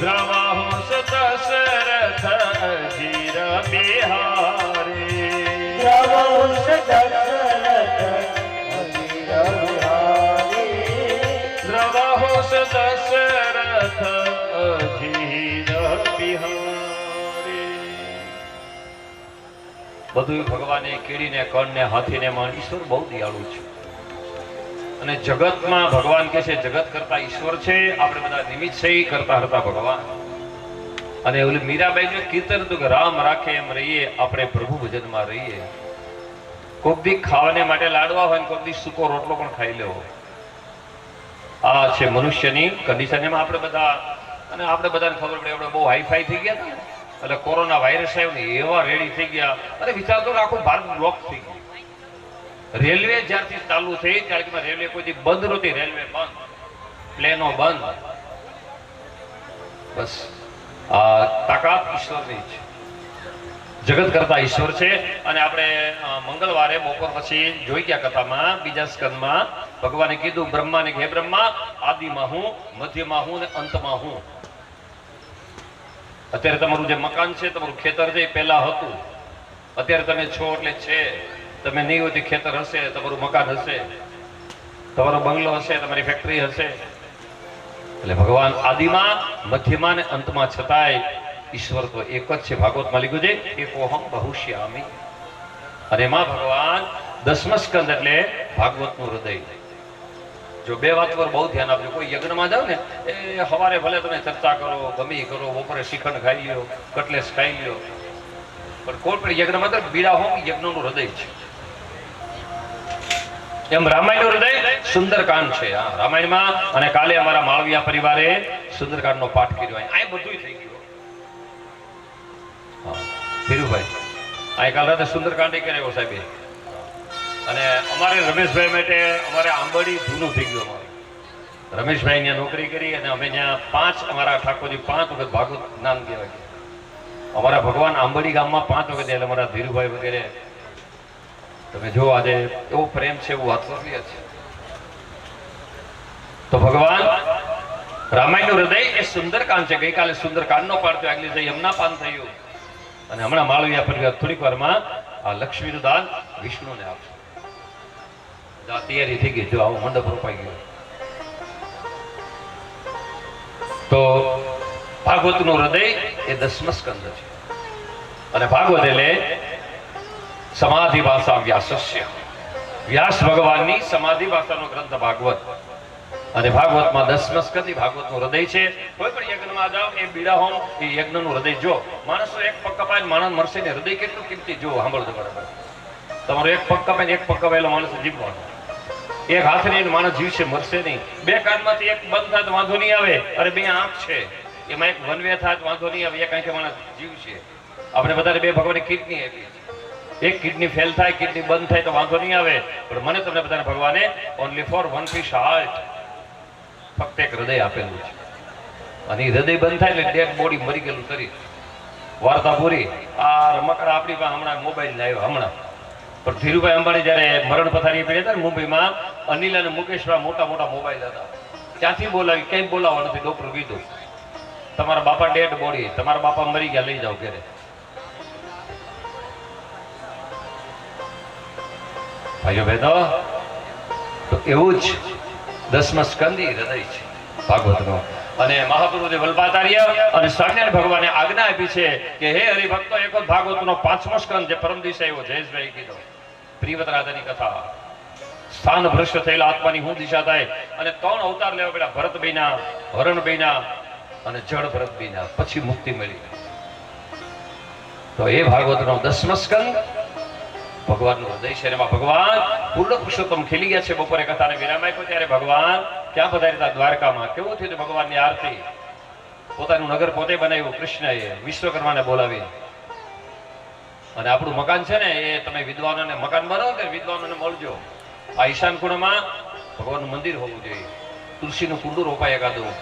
દ્રવાહુષ દશરથ અજીર બિહારે, દ્રવાહુષ દશરથ અજીર બિહારે. બધું ભગવાને કીડીને કણને હાથીને મણ, ઈશ્વર બહુ દયાળુ છે. અને જગતમાં ભગવાન કહે છે જગત કરતા ઈશ્વર છે, આપણે બધા નિમિત્ત છે, કરતા હરતા ભગવાન. અને ઓલી મીરાબાઈનું કીર્તન હતું કે રામ રાખે એમ રહીએ, આપણે પ્રભુ ભજનમાં રહીએ. કોક દી ખાવાને માટે લાડવા હોય ને કોક દી સૂકો રોટલો પણ ખાઈ લેવો. આ છે મનુષ્યની કન્ડિશન. એમાં આપણે બધા, અને આપણે બધાને ખબર પડે આપણે બહુ હાઈફાઈ થઈ ગયા હતા, એટલે કોરોના વાયરસ આવ્યો ને એવા રેડી થઈ ગયા. અને વિચારતો આખું ભારત બ્લોક થઈ ગયું. રેલવે જ્યારથી ચાલુ થઈ ત્યારથી રેલવે કોઈ બંધ નહોતી, રેલવે બંધ, પ્લેનો બંધ. બસ આ તાકાત ઈશ્વરની છે, જગત કરતા ઈશ્વર છે. અને આપણે મંગળવારે બપોર પછી જોઈ ગયા કથામાં, બીજા સ્કંદમાં ભગવાને કીધું બ્રહ્માને, હે બ્રહ્મા, આદિમાં હું, મધ્યમાં હું ને અંતમાં હું. અત્યારે તમારું જે મકાન છે, તમારું ખેતર છે, એ પહેલા હતું. અત્યારે તમે છો એટલે છે, તમે નહીં હોય તો ખેતર હશે, તમારું મકાન હશે, તમારો બંગલો હશે, તમારી ફેક્ટરી હશે. એટલે ભગવાન આદિમાં, મધ્યમાં ને અંતમાં, છતાંય ઈશ્વર તો એક જ છે. ભાગવતમાં લીધું છે એકોહમ બહુશ્યામી. અને એમાં ભગવાન 10મા સ્કંદ એટલે ભાગવતનું હૃદય. જો 2 વાત પર બહુ ધ્યાન આપજો. કોઈ યજ્ઞમાં જાવ ને, એ સવારે ભલે તમે ચર્ચા કરો, ગમે કરો, બપોરે શ્રીખંડ ખાઈ લ્યો, કટલેસ ખાઈ લ્યો, પણ કોઈ પણ યજ્ઞમાં તો બીડા હોમ યજ્ઞનું હૃદય છે. એમ રામાયણનું હૃદય સુંદરકાંડ છે. હા, રામાયણમાં. અને કાલે અમારા માળવિયા પરિવારે સુંદરકાંડનો પાઠ કર્યો. આ બધું થઈ ગયું. હા, ધીરુભાઈ આ કાલ રાતે સુંદરકાંડ કર્યો સાહેબ. અને અમારે રમેશભાઈ માટે અમારે આંબડી જૂનું થઈ ગયું. અમારે રમેશભાઈ ત્યાં નોકરી કરી અને અમે ત્યાં 5 અમારા ઠાકોરજી 5 વખત ભાગવત જ્ઞાન કહેવાય. અમારા ભગવાન આંબડી ગામમાં 5 વખત, એટલે અમારા ધીરુભાઈ વગેરે. તમે જો આજે એવો પ્રેમ છે, એવું વાત્સલ્ય છે. તો ભગવાન રામાયણનું હૃદય એ સુંદરકાંડ છે. ગઈકાલે સુંદરકાંડનો પાઠ થયો, આગલી જઈ યમુના પાન થયું. અને હમણાં માળવિયા પરિવાર થોડીક વારમાં આ લક્ષ્મીનું દાન વિષ્ણુને આપશે. આ તૈયારી થઈ ગઈ. જો આવો મંડપ રોપાઈ ગયો. તો ભાગવતનું હૃદય એ 10મા સ્કંદ છે. અને ભાગવત એટલે સમાધિ ભાષા વ્યાસસ્ય, વ્યાસ ભગવાનની સમાધિ ભાષાનો ગ્રંથ ભાગવત. અને ભાગવતમાં 10મા સ્કંદ ભાગવતનું હૃદય છે. કોઈ પણ યજ્ઞમાં જાઓ, એ બીડા હોમ એ યજ્ઞનું હૃદય. જો માણસો એક પગ કપાય, માણસ મરશે ને, હૃદય કેટલું કિંમતી. જો સાંભળજો બરાબર. તમારો એક પગ કપાય ને એક પગ કપાયેલો માણસ જીવવાનો. એક હાથ નહીં માણસ જીવશે, મરશે નહીં. 2 કાનમાંથી એક બંધ થાય તો વાંધો નહીં આવે. અરે 2 આંખ છે, એમાં એક વનવે થાય તો વાંધો નહીં આવે. એક આંખે માણસ જીવશે. આપણે બધાને 2 ભગવાને કિડની આપી. એક કિડની ફેલ થાય, કિડની બંધ થાય તો વાંધો નહીં આવે. પણ મને તમને બધાને ભગવાને ઓનલી ફોર 1 પીસ હાર્ટ, ફક્ત એક હૃદય આપેલું છે. અને હૃદય બંધ થાય એટલે ડેડ બોડી, મરી ગયેલું શરીર. વાર્તા પૂરી. આ રમકડા આપણી પાસે હમણાં મોબાઈલ લાવ્યો હમણાં. પણ ધીરુભાઈ અંબાણી જયારે મરણ પથારી પડી હતા ને મુંબઈમાં, અનિલ અને મુકેશમાં મોટા મોટા મોબાઈલ હતા. ત્યાંથી બોલાવી, ક્યાંય બોલાવવા નથી. ડોક્ટર કીધું તમારા બાપા ડેડ બોડી, તમારા બાપા મરી ગયા, લઈ જાઓ ઘરે. ભાઈઓ બહેનો, તો એવું જ 10મા સ્કંદ હૃદય છે ભાગવતનો. અને મહાપ્રભુદેવ વલ્ભાચાર્ય અને સ્વામિનારાયણ ભગવાને આજ્ઞા આપી છે કે હે હરિભક્તો એક જ ભાગવતનો 5મો સ્કંદ જે પરમ દિવસે આવ્યો જયેશભાઈ કીધો પ્રિયવત રાધાની કથા સ્થાન ભ્રષ્ટ થયેલા આત્માની હું દિશા થાય અને 3 અવતાર લેવા પડ્યા ભરત બન્યા હરણ બન્યા અને જળ ભરત બન્યા પછી મુક્તિ મળી તો એ ભાગવતનો 10મો સ્કંદ ભગવાનનું હૃદય છે એમાં ભગવાન પૂર્ણ પુરુષોત્તમ ખીલી ગયા છે બપોરે કથાને વિરામ આપ્યો ત્યારે ભગવાન ક્યાં પધાર્યા હતા દ્વારકામાં કેવું થયું ભગવાનની આરતી પોતાનું નગર પોતે બનાવ્યું કૃષ્ણએ વિશ્વકર્માને બોલાવી અને આપણું મકાન છે ને એ તમે વિદ્વાનોને મકાન બનાવો કે વિદ્વાનોને મળજો આ ઈશાન ખૂણામાં ભગવાનનું મંદિર હોવું જોઈએ તુલસીનું કુંડું રોપાય એકાદું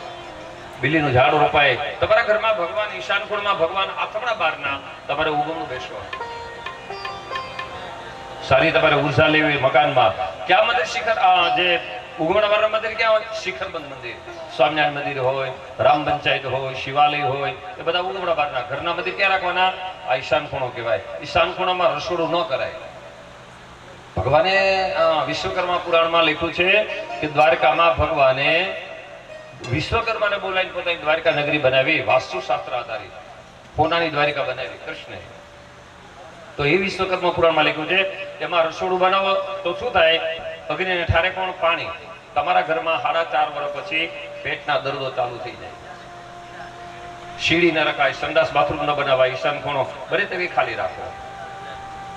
બિલીનું ઝાડ રોપાય તમારા ઘરમાં ભગવાન ઈશાન ખૂણામાં ભગવાન આથમણા બારના તમારે ઉગમનું બેસવા સારી તમારે ઉર્જા લેવી મકાનમાં ક્યાં મંદિર શિખર જે ઉગમણા બારના મંદિર ક્યાં હોય શિખરબંધ મંદિર સ્વામિનારાયણ મંદિર હોય રામ પંચાયત હોય શિવાલય હોય એ બધા ઉગમણા બારના ઘરના મંદિર ક્યાં રાખવાના આ ઈશાન ખૂણો કહેવાય ઈશાન ખૂણામાં રસોડું ન કરાય ભગવાને વિશ્વકર્મા પુરાણમાં લખ્યું છે કે દ્વારકામાં ભગવાને વિશ્વકર્માને બોલાવીને પોતાની દ્વારકા નગરી બનાવી વાસ્તુશાસ્ત્ર આધારિત પોતાની દ્વારિકા બનાવી કૃષ્ણે તો એ વિશ્વકર્મા પુરાણમાં લખ્યું છે એમાં રસોડું બનાવો તો શું થાય અગ્નિને ઠારે કોણ પાણી તમારા ઘરમાં 4.5 વર્ષ પછી પેટના દર્દો ચાલુ થઈ જાય શીડી ન રખાય સંડાસ બાથરૂમ ન બનાવાય ઈશાન ખૂણો બને તેવી ખાલી રાખો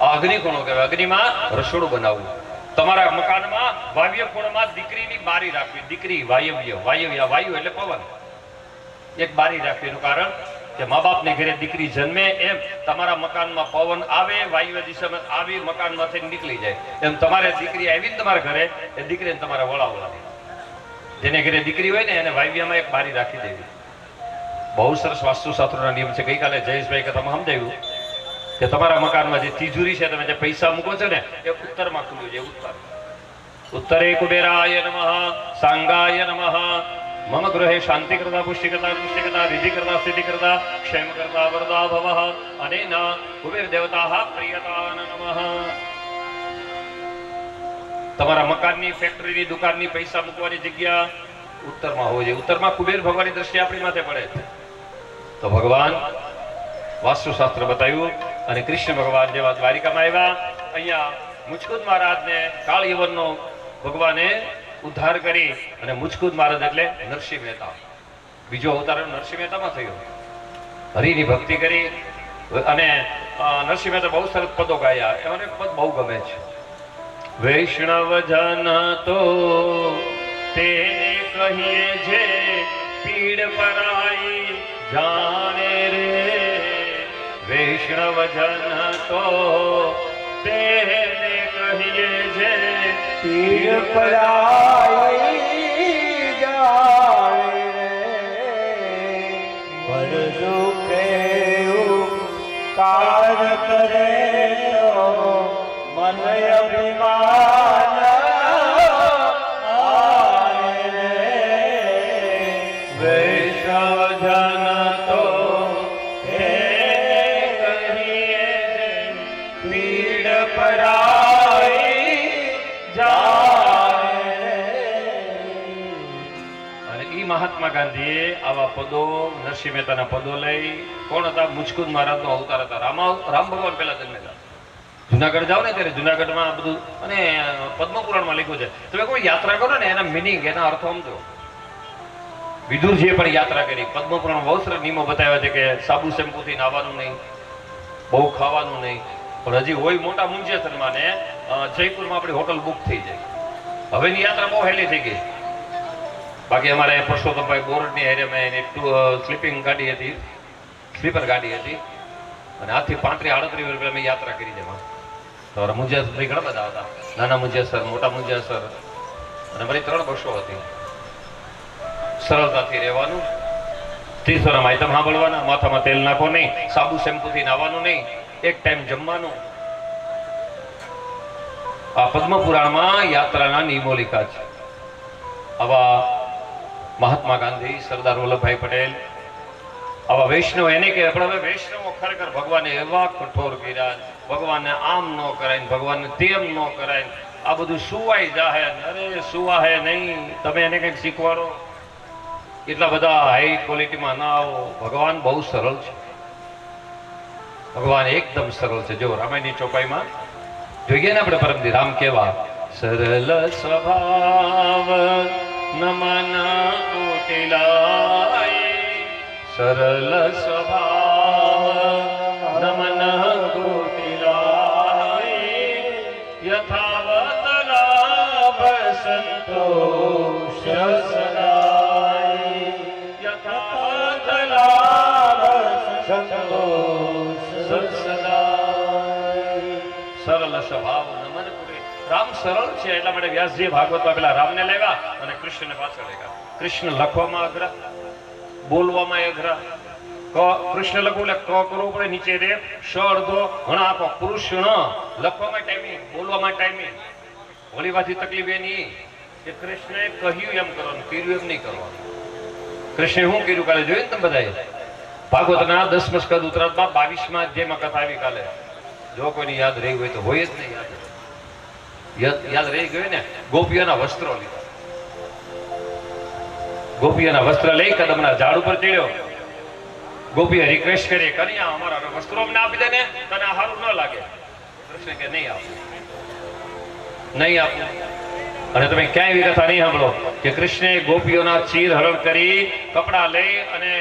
આ અગ્નિ ખૂણો કહેવાય અગ્નિમાં રસોડું બનાવવું તમારા મકાનમાં વાયવ્ય ખૂણામાં દીકરીની બારી રાખવી દીકરી વાયુ એટલે પવન એક બારી રાખવી એનું કારણ કે મા બાપને ઘરે દીકરી જન્મે એમ તમારા મકાનમાં પવન આવે વાયવ્ય દિશામાં આવી મકાનમાંથી નીકળી જાય એમ તમારે દીકરી આવીને તમારા ઘરે એ દીકરીને તમારે વળાવવાની જેને ઘરે દીકરી હોય ને એને વાયવ્યમાં એક બારી રાખી દેવી બહુ સરસ વાસ્તુશાસ્ત્રના નિયમ છે ગઈકાલે જયેશભાઈ કથામાં સમજાવ્યું કે તમારા મકાનમાં જે તિજોરી છે તમે જે પૈસા મૂકો છો ને એ ઉત્તરમાં ખુલ્લું છે ઉત્તરે કુબેરાય નમઃ સાંગાય નમઃ મમ ગૃહે શાંતિ કરતા પુષ્ટિ કરતા વિધિ કરતા સ્થિતિ કરતા ક્ષેમ કરતા વરદા ભવઃ અનેન કુબેર દેવતાઃ પ્રિયતાન નમઃ તમારા મકાનની ફેક્ટરીની દુકાનની પૈસા મૂકવાની જગ્યા ઉત્તરમાં હોય છે ઉત્તરમાં કુબેર ભગવાનની દ્રષ્ટિ આપણી માથે પડે તો ભગવાન વાસ્તુશાસ્ત્ર બતાવ્યું અને કૃષ્ણ ભગવાન જેવા દ્વારિકામાં આવ્યા અહીંયા મુચકુદ મહારાજને કાળ યવનનો ભગવાને ઉદ્ધાર કરી અને મુચકુદ મહારાજ એટલે નરસિંહ મહેતા બીજો અવતાર નરસિંહ મહેતામાં થયો હરિની ભક્તિ કરી અને નરસિંહ મહેતા બહુ સરસ પદો ગાયા એમને પદ બહુ ગમે છે વૈષ્ણવ જન તો તેને કહીએ છે પીડ પરાઈ જાણે રે વૈષ્ણવ જન તો તેને કહીએ છે પીડ પરાઈ જાણે રે પર દુખે કાર કરે તો મન અભિમાન આય રે વૈષ્ણવ જન તો પીડ પરાઈ જાય. અને ઈ મહાત્મા ગાંધીએ આવા પદો નરસિંહ મહેતાના પદો લઈ કોણ હતા મુચકુદ મહારાજનો અવતાર હતા રામ ભગવાન પહેલા જન્મેલા જુનાગઢ જાઓ ને ત્યારે જુનાગઢમાં આ બધું અને પદ્મપુરાણમાં લખ્યું છે તમે કોઈ યાત્રા કરો ને એના મિનિંગ એના અર્થો સમજો વિદુરજીએ પણ યાત્રા કરી પદ્મપુરાણ બહુ સરસ નિયમો બતાવ્યા છે કે સાબુ શેમ્પુથી નાવાનું નહીં બહુ ખાવાનું નહીં પણ હજી હોય મોટા મુંજેસરમાં ને જયપુરમાં આપણી હોટલ બુક થઈ જાય હવેની યાત્રા બહુ હેલી થઈ ગઈ બાકી અમારે પરસોત્તમભાઈ બોરડની હેરે મેં સ્લીપિંગ ગાડી હતી સ્લીપર ગાડી હતી અને આથી 35-38 વર્ષ પહેલા મેં યાત્રા કરી જેમાં તો મુંજેસર ઘણા બધા હતા નાના મુંજેસર મોટા મુંજેસર અને મારી 3 બસો હતી સરળતાથી રહેવાનું 30 વર્ષ આઈટમ સાંભળવાના માથામાં તેલ નાખો નહીં સાબુ શેમ્પુથી નાવાનું નહીં એક ટાઈમ જમવાનું આ પદ્મપુરાણમાં યાત્રાના નિયમો લખ્યા છે આવા મહાત્મા ગાંધી સરદાર વલ્લભભાઈ પટેલ આવા વૈષ્ણવ એને કે પણ હવે વૈષ્ણવો ખરેખર ભગવાને એવા કઠોર કર્યા ભગવાનને આમ ન કરાય ભગવાનને તેમ ન કરાય આ બધું સુવાઈ જાહે અરે સુવાહે નહીં તમે એને કંઈક શીખવાડો એટલા બધા હાઈ ક્વોલિટીમાં ના આવો. ભગવાન બહુ સરળ છે. ભગવાન એકદમ સરળ છે. જો રામાયણની ચોપાઈમાં જોઈએ ને આપણે પરમદી રામ કેવા સરળ સ્વભાવ નમન કોટિલાય, સરળ સ્વભાવ નમન કોટિલાય, યથાવત લાભ સંતોષ સદાય, યથાવત લાભ સંતોષ સદાય. સરળ સ્વભાવ નમન કોટિ. રામ સરળ છે એટલા માટે વ્યાસજી ભાગવતમાં પેલા રામને લેવા અને કૃષ્ણને પાછળ લેવા. કૃષ્ણ લખવામાં અઘરા, બોલવામાં અઘરા. કૃષ્ણ લખવું એટલે ક કરવું પડે, નીચે રે શ અડધો ઘણા આપો. કૃષ્ણ લખવામાં ટાઈમિંગ, બોલવામાં ટાઈમિંગ. વળીવાથી તકલીફ એની કે કૃષ્ણએ કહ્યું એમ કરવાનું, કર્યું એમ નહીં કરવાનું. કૃષ્ણે શું કર્યું કાલે જોયું ને તમે બધાએ? ભાગવતના 10મા સ્કંદ ઉત્તરાર્ધમાં 22મા અધ્યાયમાં કથા આવી કાલે. જો કોઈને યાદ રહી હોય તો હોય જ નહીં. યાદ રહી ગયું ને? ગોપીઓના વસ્ત્રો લીધા. ગોપીઓના વસ્ત્ર લઈ કદમના ઝાડ ઉપર ચડ્યો. ગોપીએ રિક્વેસ્ટ કરી, કન્યા અમારા વસ્ત્રો અમને આપી દે ને, તને આ સારું ન લાગે. કૃષ્ણ કે નહીં આપું, નહીં આપું. અને તમે ક્યાંય એવી કથા નહીં સાંભળો કે કૃષ્ણે ગોપીઓના ચીર હરણ કરી કપડા લઈ અને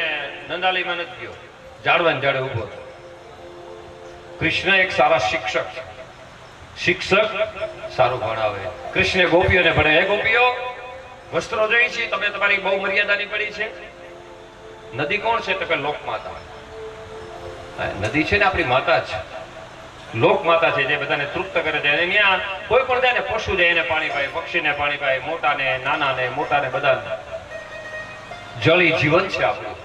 નંદાલયમાં નથી ગયો, ઝાડવાને ઝાડે ઉભો. કૃષ્ણ એક સારા શિક્ષક છે. શિક્ષક સારું ભણાવે. કૃષ્ણે ગોપીઓને ભણે, હે ગોપીઓ વસ્ત્રો જોઈ છે તમે, તમારી બહુ મર્યાદાની પડી છે. નદી કોણ છે? તો કે લોક માતા. નદી છે ને આપણી માતા છે, લોક માતા છે, જે બધાને તૃપ્ત કરે છે. અને ત્યાં કોઈ પણ જાય ને, પશુ જાય એને પાણી પાય, પક્ષીને પાણી પાય, મોટાને નાનાને મોટાને બધાને. જળ ઈ જીવન છે આપણું,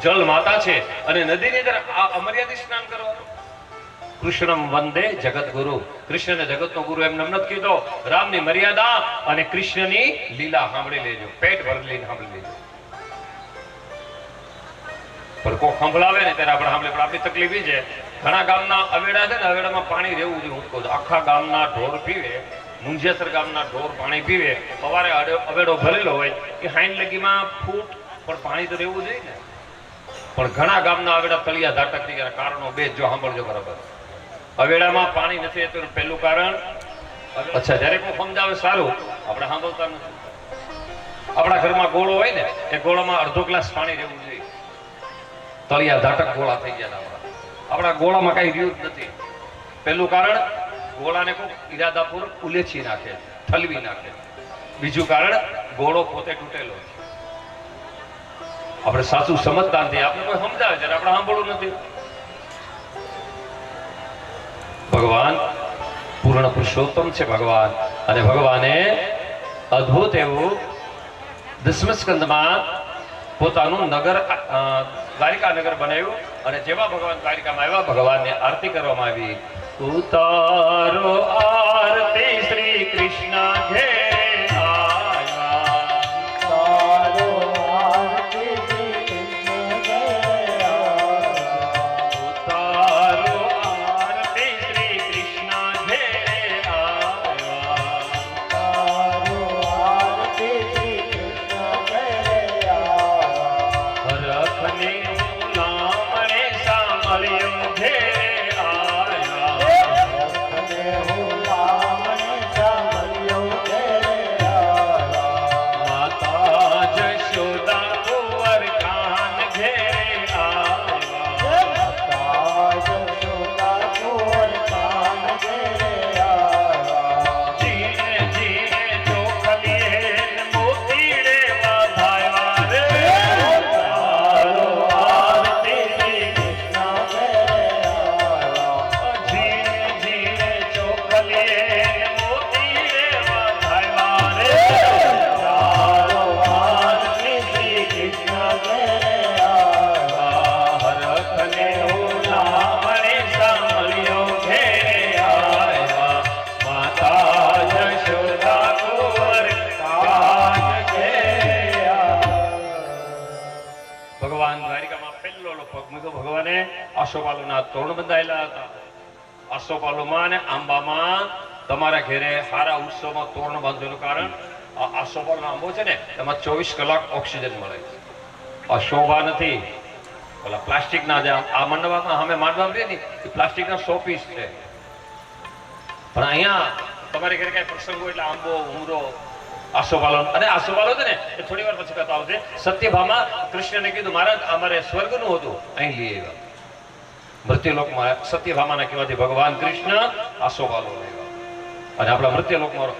જળ માતા છે. અને નદીની અંદર અમર્યાદિત સ્નાન કરવાનું. કૃષ્ણમ વંદે જગત ગુરુ. કૃષ્ણને જગતનો ગુરુ એમને નથી કીધો. રામની મર્યાદા અને કૃષ્ણની લીલા સાંભળી લેજો, પેટ ભરી લઈને સાંભળી લેજો. પણ કોઈ સંભળાવે ને ત્યારે આપણે સાંભળે. પણ આપણી તકલીફ એ છે, ઘણા ગામના અવેડા છે ને, અવેડામાં પાણી રહેવું જોઈએ. હું કહું છું આખા ગામના ઢોર પીવે, મુંજેસર ગામના ઢોર પાણી પીવે. સવારે અવેડો ભરેલો હોય કે હાઈન લગીમાં ફૂટ, પણ પાણી તો રહેવું જોઈએ ને. પણ ઘણા ગામના અવેડા તળિયા ઝાટક થઈ ગયા. કારણો બે જો સાંભળજો બરાબર. અવેડામાં પાણી નથી રહેતું પહેલું કારણ. અચ્છા, જયારે કોઈ સમજાવે સારું, આપણે સાંભળતા નથી. આપણા ઘરમાં ગોળો હોય ને, એ ગોળામાં અડધો ગ્લાસ પાણી રહેવું જોઈએ. તળિયા ઝાટક ગોળા થઈ ગયા આપણા ગોળામાં કઈ રહ્યું જ નથી. પહેલું કારણ, ગોળાને કોઈ ઈરાદાપૂર્વક ઉલેચી નાખે, ઠલવી નાખે. બીજું કારણ, ગોળો પોતે તૂટેલો છે. આપણે સાચું સમજતા નથી. આપણે કોઈ સમજાવે છે, આપણે સાંભળવું નથી. ભગવાન પૂર્ણ પુરુષોત્તમ છે ભગવાન. અને ભગવાને અદ્ભુત એવું 10મા સ્કંદમાં પોતાનું નગર, દ્વારિકા નગર બનાવ્યું. અને જેવા ભગવાન દ્વારિકામાં આવ્યા, ભગવાનને આરતી કરવામાં આવી. ઉતારો આરતી શ્રી કૃષ્ણ ઘેરે આવ્યા. તારો આરતી શ્રી કૃષ્ણ ઘેરે આવ્યા. ઉતારો આરતી શ્રી કૃષ્ણ ઘેરે આવ્યા. તારો આરતી શ્રી કૃષ્ણ ઘેરે આવ્યા. રખને લામણે સાંભળ્યો ઘેરે આવ્યા. અને હું લામણે સાંભળ્યો ઘેરે આવ્યા. માતા જશોદા કુંવર કાન ઘેરે આવ્યા. માતા જશોદા કુંવર કાન ઘેરે આવ્યા. જીને જીને ચોખલીએ મોતીડે વધાવ્યા રે. તારો આરતી શ્રી કૃષ્ણ ઘેરે આવ્યા. જીને જીને ચોખલીએ મોતીડે વધાવ્યા રે. તારો આરતી શ્રી કૃષ્ણ ઘેરે આવ્યા. રખને લામણે સાંભળ્યો ઘેરે આવ્યા. માતા જશોદા કુંવર કાન ઘેરે ભગવાન દ્વારિકામાં પહેલો પગ મૂક્યો. ભગવાને આસોપાલુના તોરણ બંધાયેલા હતા. આસોપાલુમાં અને આંબામાં તમારા ઘેરે સારા ઉત્સવમાં તોરણ બાંધવાનું કારણ, આ શોભાનો આંબો છે ને એમાં 24 કલાક ઓક્સિજન મળે છે. આ શોભા નથી ઓલા પ્લાસ્ટિકના જે આ મંડપમાં અમે માંડવા રહીએ ને એ પ્લાસ્ટિકના 100 પીસ છે. પણ અહીંયા તમારે ઘરે કઈ પ્રસંગ હોય એટલે આંબો ઉમરો આસોપાલો અને આસોપાલો છે ને એ થોડી વાર પછી કથા આવશે. સત્યભામા કૃષ્ણને કીધું મહારાજ અમારે સ્વર્ગનું હતું અહીં લઈ આવ્યા. મૃત્યુલોકમાં સત્યભામાના કહેવાથી ભગવાન કૃષ્ણ આસોપાલો લાવ્યા અને આપણા મૃત્યુલોકમાં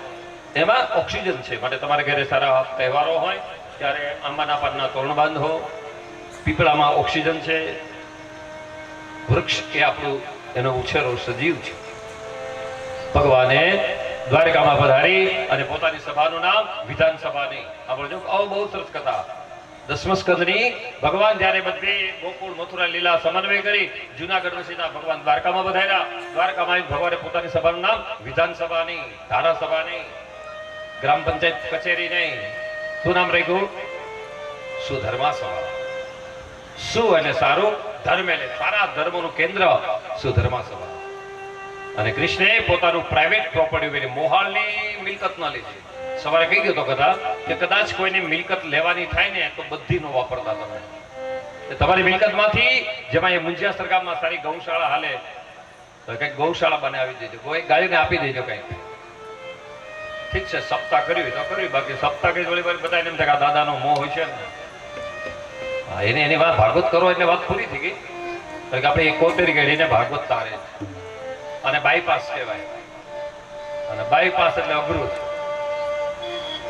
એમાં ઓક્સિજન છે. માટે તમારે ઘરે સારા તહેવારો હોય ત્યારે આંબાના પાનના તોરણ બાંધો. પીપળામાં ઓક્સિજન છે. વૃક્ષ એ આપણું એનો ઉછેરો સજીવ છે. ભગવાને દ્વારકામાં પધારી અને પોતાની સભાનું નામ વિધાનસભાની આપણો બહુ સરસ કથા. 10મ સ્કંદની ભગવાન જ્યારે બધી ગોકુળ મથુરા લીલા સમન્વય કરી જુનાગઢ સીધા ભગવાન દ્વારકામાં પધાર્યા. દ્વારકામાં ભગવાને પોતાની સભાનું નામ વિધાનસભાની, ધારાસભાની, ગ્રામ પંચાયત કચેરી નહીં. શું નામ રાખ્યું? સુધર્મા સભા. સુ એટલે સારું, ધર્મ એટલે સારા ધર્મનું કેન્દ્ર સુધર્મા સભા. અને કૃષ્ણે પોતાનું પ્રાઇવેટ પ્રોપર્ટી મોહાલની મિલકત ના લીધી. સવારે કહી ગયો તો કથા કે કદાચ કોઈની મિલકત લેવાની થાય ને તો બધી નો વાપરતા તમે. તમારી મિલકતમાંથી જેમાં એ મુંજિયા સરગામમાં સારી ગૌશાળા હાલે તો કઈક ગૌશાળા બનાવી દેજો, કોઈ ગાયોને આપી દેજો કઈક. ઠીક છે, સપ્તાહ કર્યું તો કર્યું, બાકી સપ્તાહ કઈ થોડી વાર બધા એમ થાય કે દાદાનો મોહ હોય છે ને. હા, એની વાત ભાગવત કરો એટલે વાત પૂરી થઈ ગઈ. આપણે 71 ઘડીને ભાગવત તારે અને બાયપાસ કહેવાય. અને બાયપાસ એટલે અઘરું છે,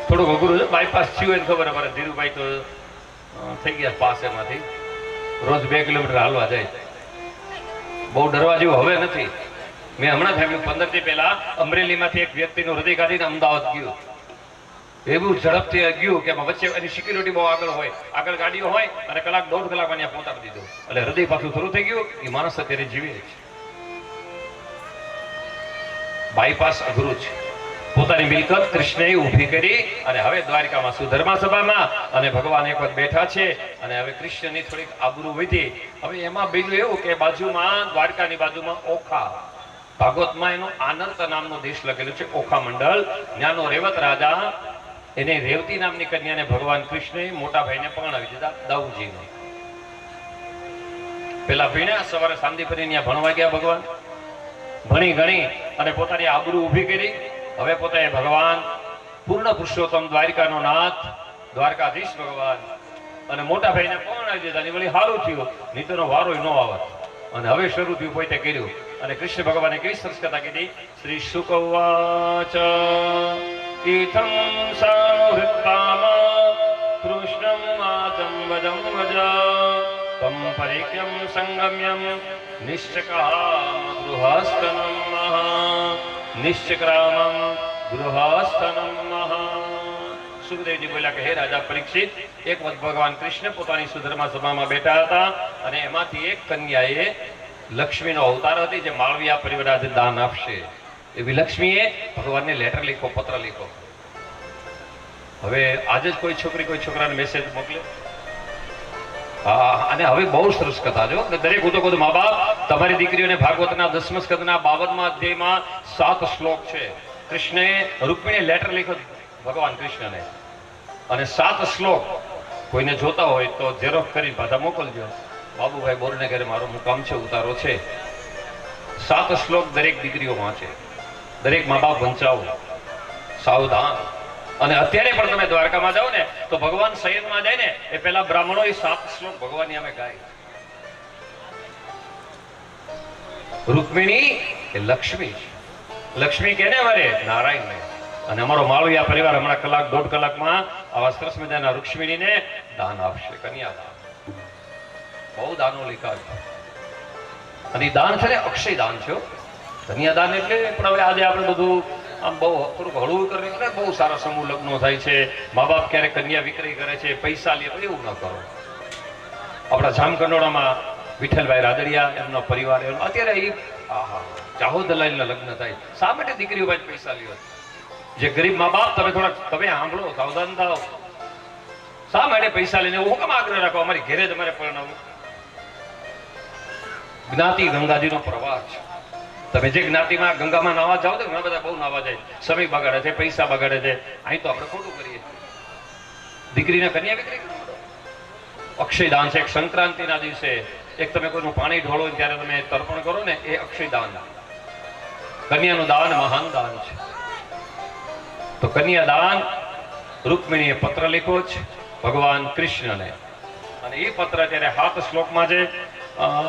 થોડુંક અઘરું છે. બાયપાસ થયું હોય ખબર અમારે ધીરુભાઈ તો થઈ ગયા પાસ એમાંથી. રોજ 2 કિલોમીટર હાલવા જાય. બહુ ડરવા જેવું હવે નથી. મેં હમણાં થયું 15 દી પહેલા અમરેલીમાંથી એક વ્યક્તિનું હૃદય કાઢીને અમદાવાદ ગયું. એવું ઝડપથી ગયું કે વચ્ચે એની સિક્યુરિટી બહુ આગળ હોય, આગળ ગાડીઓ હોય અને કલાક 1.5 કલાકમાં ત્યાં પહોંચાડી દીધું. એટલે હૃદય પાછું શરૂ થઈ ગયું. એ માણસ અત્યારે જીવી છે. બાયપાસ અઘરું છે. પોતાની મિલકત કૃષ્ણએ ઊભી કરી અને હવે દ્વારકામાં સુધર્મા સભામાં અને ભગવાન એક વખત બેઠા છે અને હવે કૃષ્ણની થોડીક આબરૂ વધી. હવે એમાં બીજું એવું કે બાજુમાં દ્વારકાની બાજુમાં ઓખા, ભાગવતમાં એનો આનંદ નામનો દેશ લખેલું છે, ઓખા મંડળ. ત્યાંનો રેવત રાજા એને રેવતી નામની કન્યાને ભગવાન કૃષ્ણએ મોટા ભાઈને પરણાવી દીધા, દાઉજીને. પેલા ભીણ્યા, સવારે સાંદીપની ત્યાં ભણવા ગયા ભગવાન. ભણી ગણી અને પોતાની આબરૂ ઊભી કરી. હવે પોતે ભગવાન પૂર્ણ પુરુષોત્તમ દ્વારકાનો નાથ દ્વારકાધીશ ભગવાન અને મોટા ભાઈને પરણાવી દીધા. ની વળી સારું થયું, નીતોનો વારો ન આવત. અને હવે શરૂ થયું પોતે કર્યું. અને કૃષ્ણ ભગવાને કેવી સરસ કથા કીધી. શ્રી શુકવાચ ઈથમ સાવૃત્તામાં કૃષ્ણમ આદમ વદમ વજ તમ પરિક્રમ સંગમ્યમ નિશ્ચકામ ગૃહસ્થનમ નિશ્ચક્રામમ ગૃહસ્થનમ. સુખદેવજી બોલ્યા કે હે રાજા પરીક્ષિત, એક વખત ભગવાન કૃષ્ણ પોતાની સુધર્મા સભામાં બેઠા હતા અને એમાંથી એક કન્યાએ લક્ષ્મીનો અવતાર હતી જે માળવિયા પરિવારને દાન આપશે એવી લક્ષ્મીએ ભગવાનને લેટર લીખો, પત્ર લીખો. હવે આજે જ કોઈ છોકરી કોઈ છોકરાને મેસેજ મોકલે. હા, અને હવે બહુ સરસ કથા જો દરેક હું તો કહું મા બાપ તમારી દીકરીઓને ભાગવતના 10મ સ્કંદના 52મા અધ્યાયમાં 7 શ્લોક છે. કૃષ્ણએ રૂકમીને લેટર લીખો ભગવાન કૃષ્ણને અને 7 શ્લોક કોઈને જોતા હોય તો ઝેરોક્ષ કરી પાછા મોકલજો. બાબુભાઈ બોરને ઘરે મારો મુકામ છે, ઉતારો છે. 7 શ્લોક દરેક દીકરીઓ વાંચે, દરેક મા બાપ વંચાવો, સાવધાન. અને અત્યારે પણ તમે દ્વારકામાં જાઓ ને તો ભગવાન શયનમાં જાય ને એ પેલા બ્રાહ્મણો એ 7 શ્લોક ભગવાનની અમે ગાય. રૂકમિણી એ લક્ષ્મી, લક્ષ્મી કે ને અમારે નારાયણ. અને અમારો માળવિયા પરિવાર હમણાં કલાક 1.5 કલાકમાં આવા સરસ મજાના રૂક્ષ્મિણીને દાન આપશે, કન્યાદાન. બહુ દાનો લીધા અને એ દાન છે ને અક્ષય દાન છે. કન્યાદાન એટલે પણ હવે આજે આપણે બધું આમ બહુ થોડુંક હળવું કરી અને બહુ સારા સમૂહ લગ્નો થાય છે. મા બાપ ક્યારેક કન્યા વિક્રય કરે છે, પૈસા લે, એવું ન કરો. આપણા જામકંડોળામાં વિઠ્ઠલભાઈ રાદડિયા એમનો પરિવાર અત્યારે એ ચાહો દલાલના લગ્ન થાય. શા માટે દીકરીઓ ભાઈ પૈસા લ્યો? જે ગરીબ મા બાપ તમે થોડાક તમે સાંભળો, સાવધાન થાઓ. શા માટે પૈસા લઈને હું કેમ આગ્રહ રાખો અમારી ઘેરે તમારે પરણાવું? જ્ઞાતિ ગંગાજીનો પ્રવાહ છે. તમે જે જ્ઞાતિમાં ગંગામાં નાવા જાઓ તો ઘણા બધા બહુ નાવા જાય, સમય બગાડે છે, પૈસા બગાડે છે. અહીં તો આપણે ખોટું કરીએ. દીકરીને કન્યા વિક્રી અક્ષયદાન છે. એક સંક્રાંતિના દિવસે એક તમે કોઈનું પાણી ઢોળો ને ત્યારે તમે તર્પણ કરો ને, એ અક્ષયદાન. કન્યાનું દાન મહાન દાન છે. તો કન્યાદાન રૂકમિણીએ પત્ર લખ્યો છે ભગવાન કૃષ્ણને, અને એ પત્ર અત્યારે 7 શ્લોકમાં છે.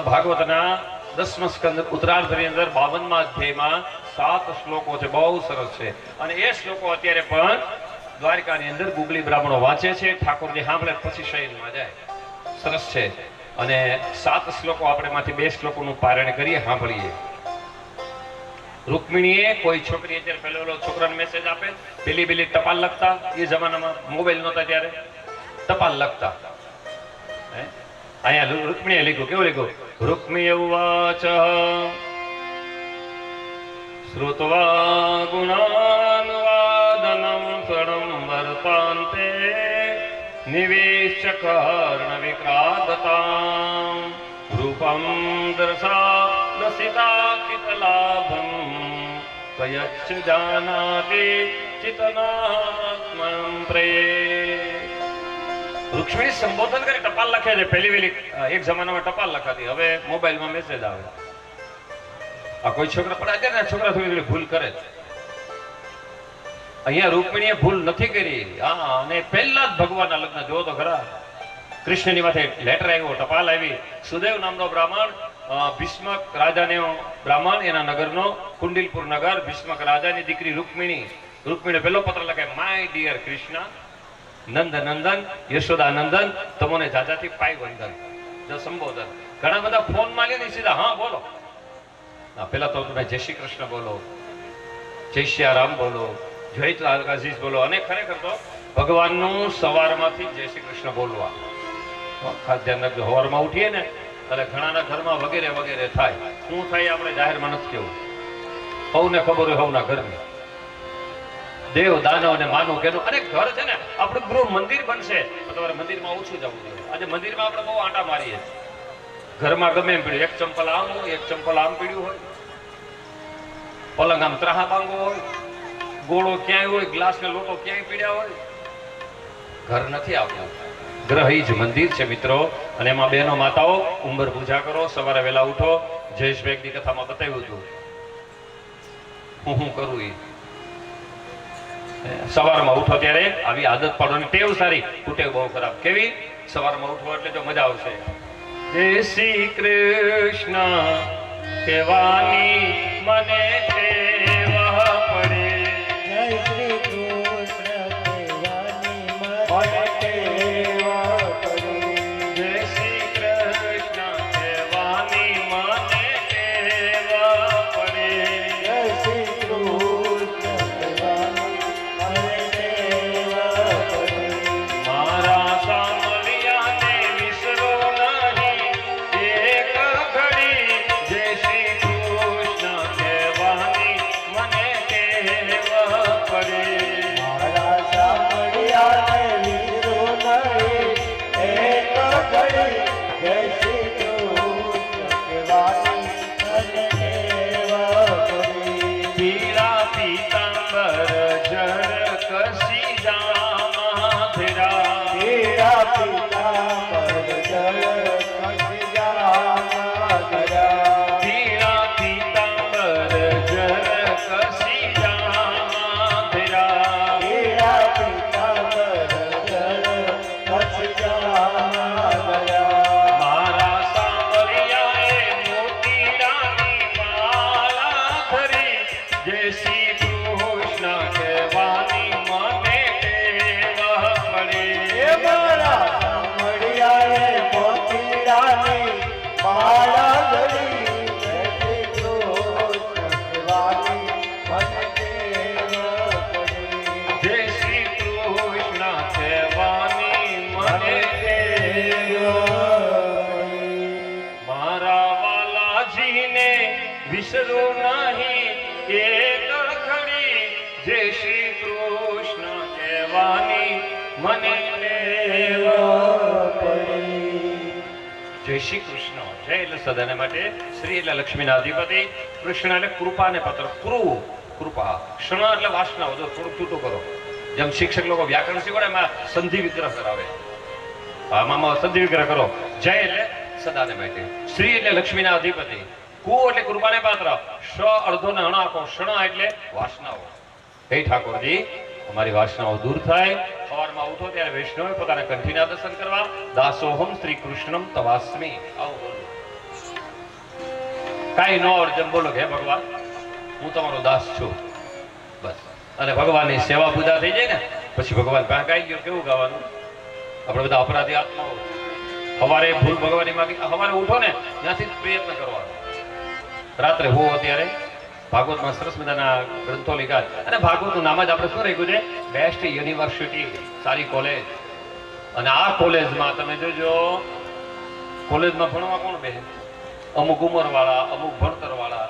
ભાગવતના 10મા સ્કંદ ઉત્તરાર્ધની અંદર 52મા અધ્યાયમાં 7 શ્લોકો છે, બહુ સરસ છે. અને એ શ્લોકો અત્યારે પણ દ્વારકાની અંદર ગુગલી બ્રાહ્મણો વાંચે છે. ઠાકોરજી સાંભળે પછી શયનમાં જાય. સરસ છે. અને 7 શ્લોકો આપણે માંથી 2 શ્લોકોનું પારાયણ કરીએ, સાંભળીએ. રૂકમિણીએ કોઈ છોકરી અત્યારે પેલો છોકરાને મેસેજ આપે, પેલી ટપાલ લખતા. એ જમાનામાં મોબાઈલ નહોતા ત્યારે ટપાલ લખતા. અહીંયા રૂકમિણીએ લખ્યું, કેવું લખ્યું? રૂકમિ ઉવાચ શ્રુત્વા ગુણાનુવાદનમ સ્વરમ વર્તાંતે નિવેશ્ય કર્ણ વિક્રાદતામ રૂપમ દર્શાદસિતાકિતલાભમ કયચ્છ જાનાતિ ચિતનાત્મં પ્રેય. રૂક્ષ્મણી સંબોધન કરી ટપાલ લખે છે. પહેલી વેલી એક જમાનામાં ટપાલ લખાતી, હવે મોબાઈલમાં મેસેજ આવે. આ કોઈ છોકરા પણ અત્યારે છોકરા થોડી ભૂલ કરે છે. અહીંયા રૂકમિણીએ ભૂલ નથી કરી. હા, અને પહેલા જ ભગવાનના લગ્ન જો તો ખરા. કૃષ્ણની માથે લેટર આવ્યો, ટપાલ આવી. સુદેવ નામનો બ્રાહ્મણ, ભીષ્મક રાજાનો બ્રાહ્મણ, એના નગરનો કુંડિલપુર નગર, ભીષ્મક રાજાની દીકરી રૂકમિણી. રૂકમિણીએ પહેલો પત્ર લખે, માય ડિયર કૃષ્ણ નંદ નંદન યશોદા નંદન તમોને જાજાથી પાય વંદન. જો સંબોધન ઘણા બધા ફોનમાં લે ને સીધા હા બોલો. પેલા તો તમે જય શ્રી કૃષ્ણ બોલો, જય શ્રી બોલો, જય દ્વારકાધીશ બોલો. અને ખરેખર તો ભગવાનનું સવારમાંથી જય શ્રી કૃષ્ણ બોલવા. ખાસ ધ્યાન રાખજો, સવારમાં ઉઠીએ ને એટલે ઘણાના ઘરમાં વગેરે વગેરે થાય. શું થાય આપણે જાહેરમાં નથી કેવું. સૌને ખબર હોય, સૌના ઘરની દેવ દાનવ અને માનવ કેનું. અને ઘર છે ને આપણું ગૃહ મંદિર બનશે તો તમારે મંદિરમાં ઓછું જવું જોઈએ. આજે મંદિરમાં આપણે બહુ આંટા મારીએ. ઘરમાં ગમે એમ પીડ્યું, એક ચંપલ આમ હોય, એક ચંપલ આમ પીડ્યું હોય, પલંગ આમ ત્રાહા બાંગો હોય, ગોળો ક્યાંય હોય, ગ્લાસ ને લોટો ક્યાંય પીડ્યા હોય. ઘર નથી આપણું. ગ્રહ જ મંદિર છે મિત્રો. અને એમાં બહેનો માતાઓ ઉંબર પૂજા કરો, સવારે વહેલા ઉઠો. જયેશભાઈની કથામાં બતાવ્યું હતું હું કરું. એ સવારમાં ઉઠો ત્યારે આવી આદત પાડવાની ટેવ સારી, કુટેવ બહુ ખરાબ. કેવી? સવારમાં ઉઠો એટલે જો મજા આવશે. જય શ્રી કૃષ્ણ કહેવાની મને ટેવ પડે. જય શ્રી કૃષ્ણ કહેવાની મને ટેવ પડે. જય શ્રી કૃષ્ણ કહેવાની મને ટેવ પડે. જય શ્રી કૃષ્ણ કહેવાની મને ટેવ પડે. મારા સામલિયાને વિસરો નહીં એક ઘડી. જય શ્રી કૃષ્ણ કહેવાની મને ટેવ પડે. મારા સાંભળ્યાને વિસરો નહીં એક ઘડી. જય શ્રી કૃષ્ણ કહેવાની મને ટેવ પડે. પીળા પીતાંબર જળ કસી જામા પીળા પીતાંબર જળ કસી જામા ધરા. પીળા પીતાંબર જળ કસી જામા પીળા પીતાંબર જળ કસી જામા ધરા. મારા સાંભળિયાએ મોતીડાની માળા ધરી. જય શ્રી કૃષ્ણ કહેવાની મને ટેવ પડે. એ મારા સાંભળ્યાએ મોતીડાની માળા ધરી. જય શ્રી કૃષ્ણ કહેવાની મને ટેવ પડે. જય શ્રી કૃષ્ણ કહેવાની મને ટેવ. મારા વાલાજીને વિસરો નહીં એક ઘડી. જય શ્રી કૃષ્ણ કહેવાની મને ટેવ પડે. જય શ્રી કૃષ્ણ. જય એટલે સદાને માટે, શ્રી એટલે લક્ષ્મીના અધિપતિ, કૃષ્ણ એટલે કૃપાને પાત્ર, કૃપા. ક્ષણ એટલે વાસનાઓ. જો થોડુંક છૂટું કરો. જેમ શિક્ષક લોકો વ્યાકરણ શીખવાડે એમાં સંધિ વિગ્રહ કરાવે. આમાં સંધિ વિગ્રહ કરો. જય એટલે સદાને માટે, શ્રી એટલે લક્ષ્મીના અધિપતિ, કુ એટલે કૃપાને પાત્ર, શ અર્ધો ને અણ આખો, ક્ષણ એટલે વાસનાઓ. હે ઠાકોરજી, અમારી વાસનાઓ દૂર થાય. સવારમાં ઉઠો ત્યારે વૈષ્ણવે પોતાના કંઠીના દર્શન કરવા. દાસોહમ શ્રી કૃષ્ણમ તવાસ્મી. આવું બોલો. કાંઈ ન આવડે તેમ બોલો કે હે ભગવાન, હું તમારો દાસ છું, બસ. અને ભગવાનની સેવા પૂજા થઈ જાય ને પછી ભગવાન પાસે ગાઈ ગયો. કેવું ગાવાનું? આપણે બધા અપરાધી આત્માઓ સવારે ભૂલ ભગવાનની માગી, સવારે ઉઠો ને ત્યાંથી જ પ્રયત્ન કરવાનો. રાત્રે હો અત્યારે ભાગવતમાં સરસ મજાના ગ્રંથો લીધા. અને ભાગવતનું નામ જ આપણે શું રાખ્યું છે? બેસ્ટ યુનિવર્સિટી, સારી કોલેજ. અને આ કોલેજમાં તમે જોજો, કોલેજમાં ભણવા કોણ બેસે? અમુક ઉંમરવાળા, અમુક ભણતરવાળા.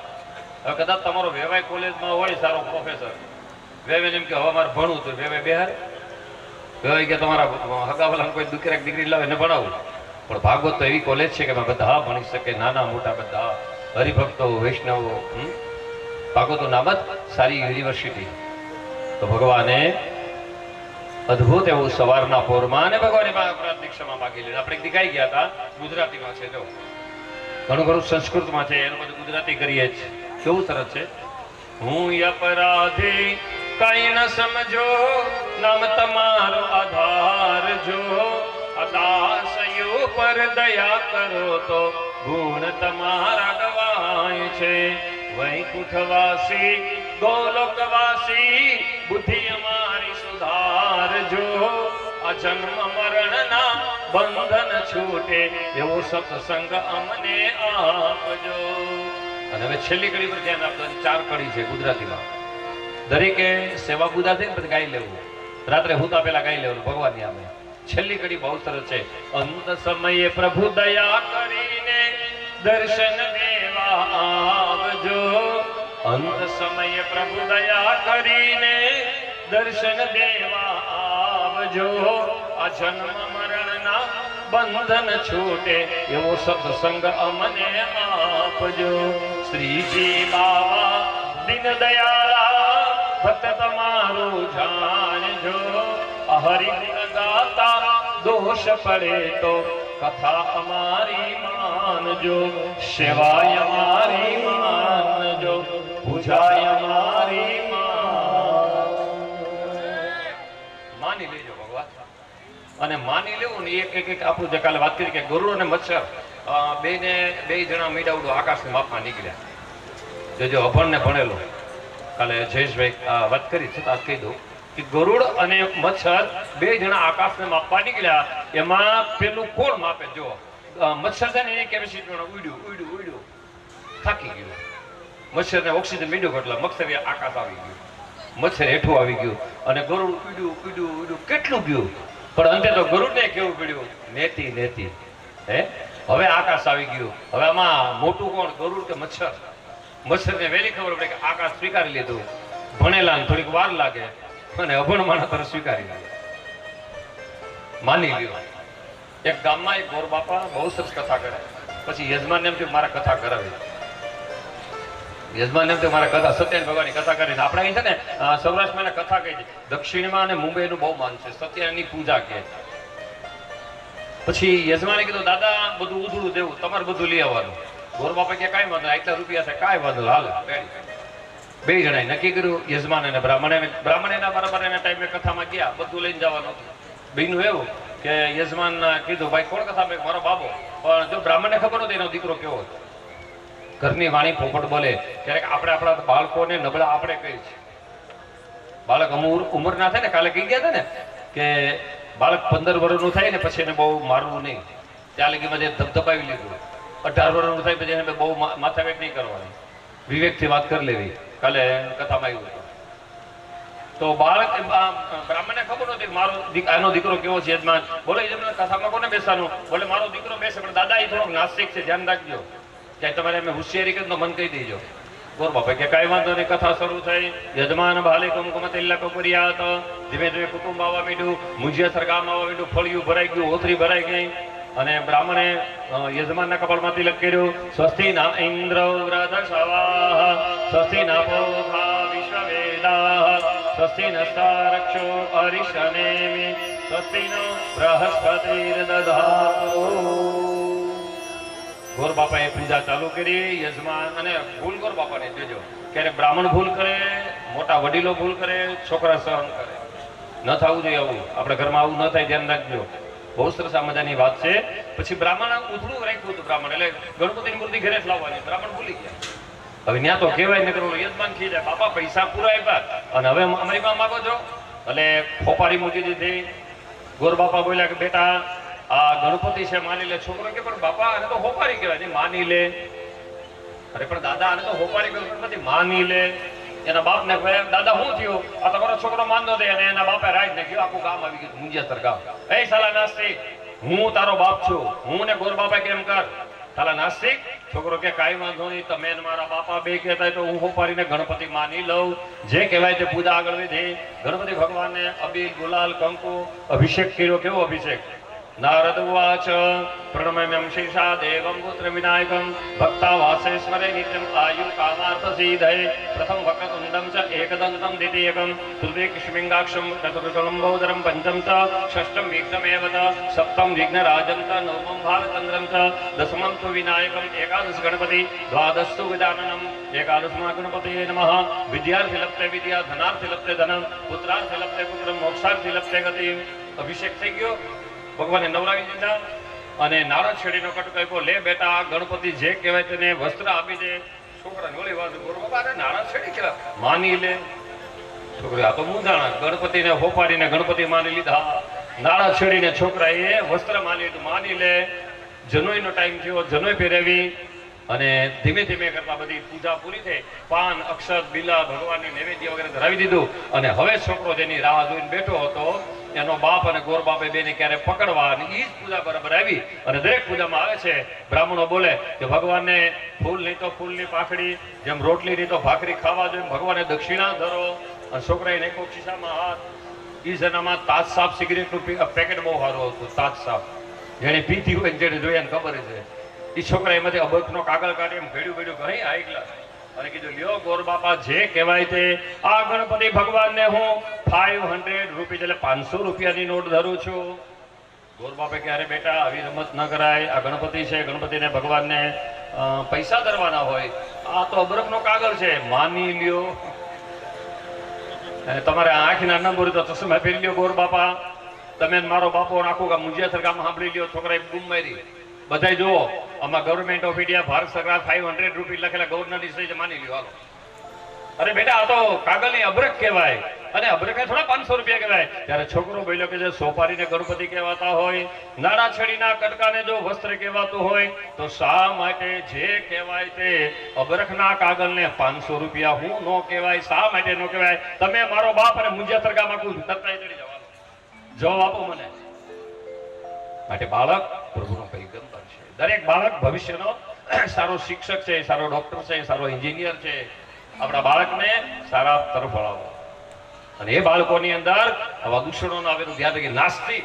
હવે કદાચ તમારો વેવાય કોલેજમાં હોય સારો પ્રોફેસર, વેવે એમ કે હવે મારે ભણવું તો વેવે બેહાર, વેવાય કે તમારા હગાવાલાને કોઈ દીકરી લાવે એને ભણાવું. પણ ભાગવત તો એવી કોલેજ છે કે બધા ભણી શકે, નાના મોટા બધા હરિભક્તો, વૈષ્ણવો. ભાગવતનું નામ જ સારી યુનિવર્સિટી. તો ભગવાને અદભુત એવું સવારના પોરમાં અને ભગવાનની અપરાધની ક્ષમા માગી લીધી. આપણે એક દી ગાઈ ગયા હતા, ગુજરાતીમાં છે. જો ઘણું ઘણું સંસ્કૃતમાં છે, એનું બધું ગુજરાતી કરીએ જ. કેવું સરસ છે. હું અપરાધી કઈ ન સમજો, નામ તમારો આધાર જો, અદાસયો પર દયા કરો તો ગુણ તમારા ગવાય છે. વૈકુંઠવાસી ગોલોકવાસી, બુદ્ધિ અમારી સુધારજો, અજન્મ મરણના બંધન છૂટે એવો સત્સંગ અમને આપજો. અને હવે છેલ્લી કડી પર ધ્યાન આપજો. 4 કડી છે ગુજરાતીમાં. દરેકે સેવા પૂજા થઈ ને પછી ગાઈ લેવું. રાત્રે હુતા પેલા ગાઈ લેવું ભગવાનની આમે. છેલ્લી કડી બહુ સરસ છે. અંત સમયે પ્રભુ દયા કરીને દર્શન દેવા આવજો. અંત સમયે પ્રભુ દયા કરીને દર્શન દેવા આવજો. આ જન્મ મરણના બંધન છૂટે એવો સત્સંગ અમને આપજો. શ્રીજી બાવા દિન દયાળા, ભક્ત તમારું જાણજો. હરિ ગાતા દોષ પડે તો કથા અમારી માનજો. સેવાય અમારી માનજો, પૂજાય અમારી માની લેજો ભગવાન. અને માની લેવું ને એક એક આપણું જે કાલે વાત કરી કે ગરુડ અને મચ્છર બે જણા મીડાવડું આકાશના માપમાં નીકળ્યા. જો અભણ ને ભણેલો કાલે જયેશભાઈ વાત કરી છતાં કહી દઉં કે ગરુડ અને મચ્છર બે જણા આકાશને માપવા નીકળ્યા. એમાં પેલું કોણ માપે? જો મચ્છર છે ને એની કેપેસિટી ઉડ્યું થાકી ગયું. મચ્છરને ઓક્સિજન મીડ્યું એટલે મચ્છર આકાશ આવી ગયું, મચ્છર હેઠું આવી ગયું. અને ગરુડ ઉડ્યું કેટલું ગયું, પણ અંતે તો ગરુડને કેવું પડ્યું? નેતી. હે હવે આકાશ આવી ગયું. હવે આમાં મોટું કોણ, ગરુડ કે મચ્છર? મચ્છરને વહેલી ખબર પડે કે આકાશ સ્વીકારી લીધું. ભણેલા ને થોડીક વાર લાગે અને અભણ માણસ તરફ સ્વીકારી લે, માની લ્યો. એક ગામમાં એક ગોર બાપા બહુ સરસ કથા કરે. પછી યજમાન એમ થયું મારા કથા કરાવી. યજમાન એમ થયું મારા કથા સત્યનારાયણ ભગવાનની કથા કરીને. આપણે અહીં છે ને સૌરાષ્ટ્રમાં એને કથા કહી છે. દક્ષિણમાં અને મુંબઈનું બહુ માન છે, સત્યનારાયણની પૂજા કે. પછી યજમાને કીધું દાદા બધું ઉધડું દેવું, તમારે બધું લઈ આવવાનું. ગોર બાપા કે કાંઈ વાંધો, આટલા રૂપિયા છે, કાંઈ વાંધો, હાલ. બે જણાએ નક્કી કર્યું, યજમાન અને બ્રાહ્મણ એના બરાબર એના ટાઈમે કથામાં ગયા, બધું લઈને જવાનું. બીજું એવું કે યજમાન કીધું ભાઈ કોણ કથા? મારો બાબો. પણ જો બ્રાહ્મણને ખબર હતી એનો દીકરો કેવો હતો. ઘરની વાણી પોપટ બોલે. ક્યારેક આપણે આપણા બાળકોને નબળા આપણે કહીએ છીએ. બાળક ઉંમર ના થાય ને, કાલે કહી ગયા હતા ને કે બાળક 15 વર્ષનું થાય ને પછી એને બહુ મારવું નહીં. ત્યાં લગીમાં જે ધબધબાવી લીધું. 18 વર્ષનું થાય પછી એને બહુ માથાવેટ નહીં કરવાની, વિવેકથી વાત કરી લેવી. કાલે કથામાં આવ્યું હતું. તો બાળક બ્રાહ્મણને ખબર નથી મારો આનો દીકરો કેવો છે. યજમાન બોલે કથામાં કોને બેસવાનું? બોલે મારો દીકરો બેસે, પણ દાદા એ થોડોક નાસ્તિક છે, ધ્યાન રાખજો. ત્યાં તમારે અમે હોશિયારી કરી તો મન કહી દેજો. ગોર બાપા કે કાંઈ વાંધો નહીં. કથા શરૂ થઈ. યજમાન ભાલે કુમકુમ તિલક કર્યા. ધીમે ધીમે કુટુંબ આવવા માંડ્યું, મુંજિયા સરગામ આવવા માંડ્યું, ફળિયું ભરાઈ ગયું, ઓથરી ભરાઈ ગઈ. અને બ્રાહ્મણે યજમાનના કપાળમાં તિલક કર્યું. સ્વસ્તિ ના ઇન્દ્ર વ્રતસવાહ સ્વસ્તિ ના પોષા વિશ્વવેદાઃ સ્વસ્તિ નસ્તારક્ષો અરિષ્ટનેમિ સ્વસ્તિ નો બૃહસ્પતિર્દધાતુ. ગોર બાપાએ પૂજા ચાલુ કરી. યજમાન અને ભૂલ ગોર બાપાને જોજો, ક્યારે બ્રાહ્મણ ભૂલ કરે, મોટા વડીલો ભૂલ કરે, છોકરા સહન કરે. ન થવું જોઈએ આવું. આપણે ઘરમાં આવું ન થાય, ધ્યાન રાખજો. બહુ સરસ આ મજાની વાત છે. પછી બ્રાહ્મણ ઉથડું રાખ્યું હતું. બ્રાહ્મણ એટલે ગણપતિની મૂર્તિ ઘરે જ લાવવાની. બ્રાહ્મણ ભૂલી ગયા. હવે ત્યાં તો કહેવાય ને કરવું, યજમાન ખી જાય, બાપા પૈસા પૂરા આપ્યા અને હવે અમારી માં માગો છો. એટલે ખોપારી મૂકી દીધી. ગોર બાપા બોલ્યા કે બેટા આ ગણપતિ છે, માની લે. છોકરો કે પણ બાપા આને તો હોપારી કહેવાય. નહીં, માની લે. અરે પણ દાદા આને તો હોપારી કહેવાય. ગણપતિ માની લે. એના બાપ ને કહે દાદા શું થયું? આ તમારો છોકરો માનતો હતો અને એના બાપે રાજ નાખ્યો. આખું ગામ આવી ગયું, મુંજિયાસર ગામ. એ સાલા નાસ્તિક, હું તારો બાપ છું. હું ને ગોર બાપા કેમ કર? સાલા નાસ્તિક. છોકરો કે કાંઈ વાંધો નહીં, તમે ને મારા બાપા બે કહેતા હોય તો હું હોપારીને ગણપતિ માની લઉં. જે કહેવાય તે પૂજા આગળ વિધી. ગણપતિ ભગવાનને અબીલ ગુલાલ કંકુ અભિષેક કર્યો. કેવો અભિષેક? નારદ ઉવાચ પ્રણમ્યમ શીર્ષા દેવમ પુત્ર વિનાયકમ ભક્તા વાસેશ્વરે નિત્યમ આયુ કામાર્થ સિદ્ધયે પ્રથમ વક્રતુંડમ ચ એકદંતમ દ્વિતીયકમ તૃતીયકૃષ્મિંગાક્ષમ ચતુર્થલંબોદરમ પંચમ ચ ષષ્ઠમ વિઘ્નમેવ ચ સપ્તમ વિઘ્નરાજમ ચ નવમમ ભાલચંદ્રમ ચ દશમમ તુ વિનાયકમ એકાદશ ગણપતિ દ્વાદશતુ ગજાનનમ એકાદશમાં ગણપતિએ નમઃ વિદ્યાર્થી લપ્તે વિદ્યા ધનાર્થી લપ્તે ધનમ પુત્રાર્થી લપ્તે પુત્રમ મોક્ષાર્થી લપ્તે ગતિ. અભિષેક થઈ ગયો. ભગવાને નવરાવી દીધા અને નારદ છેડીનો કટકો આપ્યો. લે બેટા, ગણપતિ જે કહેવાય તેને વસ્ત્ર આપી દે. છોકરાને ઓલી વાત બાબા નારદ છેડી કેવા માની લે. છોકરી આ તો મૂંઝાણા. ગણપતિને હોપાડીને ગણપતિ માની લીધા. નારદ છેડીને છોકરાએ વસ્ત્ર માની લીધું. માની લે. જનોઈનો ટાઈમ થયો. જનોઈ પહેરાવી અને ધીમે ધીમે કરતા બધી પૂજા પૂરી થઈ. પાન અક્ષત બિલા ભગવાનને નૈવેદ્ય વગેરે ધરાવી દીધું. અને હવે છોકરો જેની રાહ જોઈને બેઠો હતો એનો બાપ અને ગોર બાપે બેને ક્યારે પકડવા અને એ જ પૂજા બરાબર આવી. અને દરેક પૂજામાં આવે છે બ્રાહ્મણો બોલે કે ભગવાનને ફૂલ નહીં તો ફૂલની પાખડી, જેમ રોટલી નહીં તો ભાખરી ખાવા જોઈએ, ભગવાનને દક્ષિણા ધરો. અને છોકરાએ નાખ્યો ખિસ્સામાં હાથ. એ જનામાં તાજ સાફ સિગરેટનું પેકેટ બહુ સારું હતું. તાજ સાફ જેને પીધી હોય જેને જોયા ખબર છે. એ છોકરા એમાંથી અબરખનો કાગળ કાઢી એમ ભેડ્યું ભેડ્યું ઘણી હાઈ ક્લાસ અને કીધું લ્યો ગોર બાપા જે કહેવાય તે આ ગણપતિ ભગવાનને હું 500 રૂપિયા એટલે 500 રૂપિયાની નોટ ધરું છું. ગોર બાપે કે અરે બેટા આવી રમત ન કરાય. આ ગણપતિ છે, ગણપતિને ભગવાનને પૈસા ધરવાના હોય. આ તો અબરખનો કાગળ છે, માની લ્યો. તમારે આંખના ન બોરી તો ચશ્મા પહેરી લ્યો ગોર બાપા. તમે મારો બાપો આખું મુંજિયાસર ગામ સાંભળી લ્યો. છોકરાએ બૂમ મારી. બધા જુઓ, આમાં ગવર્મેન્ટ ઓફ ઇન્ડિયા ભારત સરકાર 500 રૂપિયા લખેલા ગવર્નર ડિસ્ટ્રિક્ટ માની લ્યો. હાલો. અરે બેટા આ તો કાગળની અબરખ કહેવાય અને અબરખને થોડા 500 રૂપિયા કહેવાય. ત્યારે છોકરો બોલ્યો કે જે સોપારીને ગણપતિ કહેવાતા હોય, નાડા છડીના કટકાને જો વસ્ત્ર કહેવાતું હોય તો શા માટે જે કહેવાય તે અબરખના કાગળને 500 રૂપિયા હું નો કહેવાય? શા માટે નો કહેવાય? તમે મારો બાપ અને મુંજિયાસર ગામ આખું તરતા ચડી જવાનું. જવાબ આપો મને. માટે બાળક પ્રભુનો પૈગંબર છે. દરેક બાળક ભવિષ્યનો સારો શિક્ષક છે, સારો ડોક્ટર છે, સારો એન્જિનિયર છે. આપણા બાળકને સારા તરફ વળાવો. અને એ બાળકોની અંદર આવા દૂષણોનું આવેલું ધ્યાન રાખી. નાસ્તિક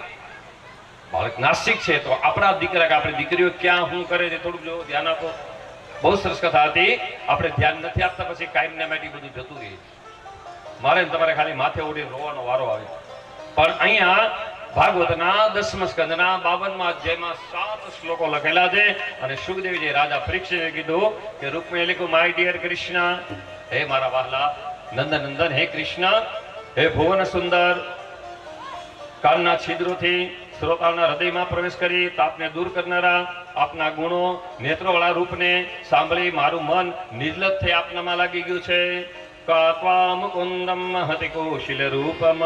બાળક નાસ્તિક છે તો આપણા દીકરા કે આપણી દીકરીઓ ક્યાં શું કરે છે થોડુંક જો ધ્યાન આપો. બહુ સરસ કથા હતી. આપણે ધ્યાન નથી આપતા પછી કાયમને માટે બધું જતું રહે. મારે તમારે ખાલી માથે ઉડીને રોવાનો વારો આવે. પણ અહીંયા ભાગવતના 10મા સ્કંદના 52મા અધ્યાયમાં 7 શ્લોકો લખેલા છે. અને સુખદેવજી રાજા પરીક્ષિતે કીધું કે રૂકમણી લખ્યું, માય ડિયર કૃષ્ણ, હે મારા વહાલા નંદન, હે કૃષ્ણ, હે ભુવન સુંદર, કાનના છિદ્રોથી શ્રોતાના હૃદયમાં પ્રવેશ કરી તાપને દૂર કરનારા આપના ગુણો નેત્રોવાળા રૂપને સાંભળી મારું મન નિર્લજ થઈ આપનામાં લાગી ગયું છે. કાત્વા મુકુંદમ હતિ કૌશિલ રૂપમ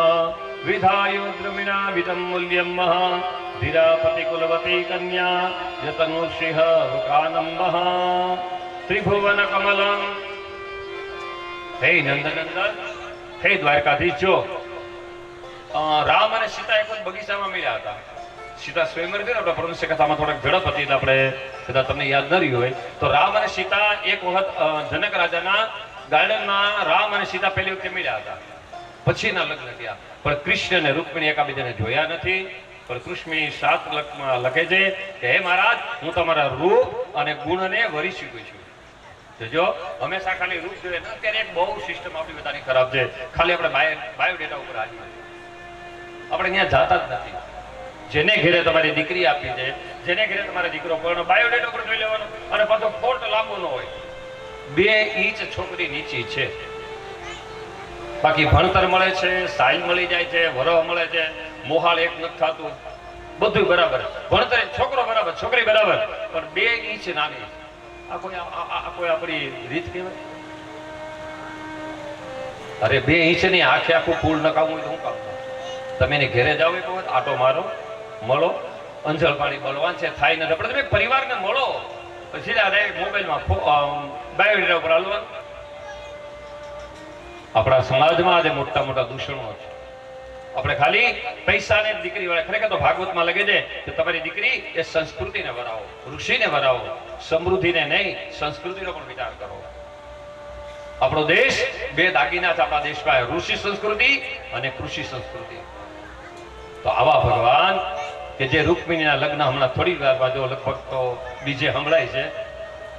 વિધાયો દ્રમિણા વિદમ મૂલ્યમ મહા ધીરાપતિ કુલવતી કન્યા યતનુષિહ વૃકાનમ મહા ત્રિભુવન કમલમ. હે નંદનંદન, હે દ્વારકાધીશ, જો રામ અને સીતા એક વખત બગીચામાં મળ્યા હતા. સીતા સ્વયંવર છે ને, આપણે પરમહંસ કથામાં થોડાક ઝડપ હતી એટલે આપણે કદાચ તમને યાદ ન રહ્યું હોય તો રામ અને સીતા એક વખત જનક રાજાના ગાર્ડનમાં રામ અને સીતા પહેલી વખતે મળ્યા હતા. પછીના લગ્ન થયા. પણ કૃષ્ણ અને રૂકમિણી એકાબીજાને જોયા નથી. પણ કૃષ્ણની 7 લખમાં લખે છે કે હે મહારાજ, હું તમારા રૂપ અને ગુણને વરી ચૂક્યો છું. જો હંમેશા ખાલી રૂપ જોઈએ ને, અત્યારે એક બહુ સિસ્ટમ આપણી બધાની ખરાબ છે. ખાલી આપણે બાયોડેટા ઉપર આવીએ, આપણે ત્યાં જાતા જ નથી. જેને ઘેરે તમારી દીકરી આપી છે, જેને ઘેરે તમારો દીકરો પરણો, બાયોડેટા ઉપર જોઈ લેવાનો. અને પાછો ફોટો લાંબો ન હોય, 2 ઇંચ છોકરી નીચી છે. બાકી ભણતર મળે છે, સાઈલ મળી જાય છે, વરહ મળે છે, મોહાળ એક નથી થતું, બધું બરાબર. ભણતર છોકરો બરાબર, છોકરી બરાબર, પણ 2 ઇંચ નાની. આ કોઈ આપણી રીત કહેવાય? અરે 2 ઇંચની આખે આખું ફૂલ નકામું હોય તો હું કામ? તમે એને ઘેરે જાઓ, એક વખત આટો મારો, મળો, અંજળ પાણી બળવાન છે, થાય નથી, પણ તમે પરિવારને મળો, પછી મોબાઈલમાં બાયોડેટા ઉપર હાલવાનું. આપણા સમાજમાં આજે મોટા મોટા દૂષણો છે. આપણે ખાલી પૈસાને દીકરી વાળા, ખરેખર તો ભાગવતમાં લખે છે કે તમારી દીકરી એ સંસ્કૃતિને વરાવો, ઋષિને વરાવો, સમૃદ્ધિને નહીં, સંસ્કૃતિનો પણ વિચાર કરો. આપણો દેશ 2 દાગીના છે આપણા દેશમાં, ઋષિ સંસ્કૃતિ અને કૃષિ સંસ્કૃતિ. તો આવા ભગવાન કે જે રૂકમિણીના લગ્ન હમણાં થોડી વારમાં, જો લગભગ તો બીજે સંભળાય છે,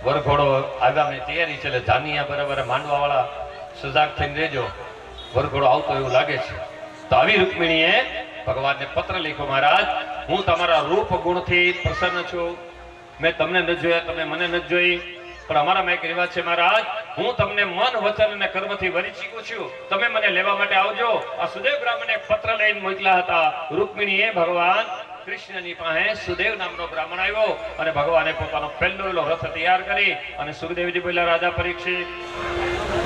વરઘોડો આગામની તૈયારી છે, એટલે જાનિયા બરાબર માંડવા વાળા સજાગ થઈને રહેજો, વરઘોડો આવતો એવું લાગે છે. તો આવી રૂકમિણીએ ભગવાનને પત્ર લખ્યો, મહારાજ, હું તમારા રૂપ ગુણથી પ્રસન્ન છું. મેં તમને ન જોયા, તમે મને ન જોઈ, પણ અમારામાં એક રિવાજ છે મહારાજ, હું તમને મન, વચન અને કર્મથી વરી ચૂક્યો છું. તમે મને લેવા માટે આવજો. આ સુદેવ બ્રાહ્મણે એક પત્ર લઈને મોકલ્યા હતા. રૂકમિણીએ ભગવાન કૃષ્ણની પાસે સુદેવ નામનો બ્રાહ્મણ આવ્યો અને ભગવાને પોતાનો પહેલો રથ તૈયાર કરી અને સુખદેવજી બોલ્યા, રાજા પરીક્ષિત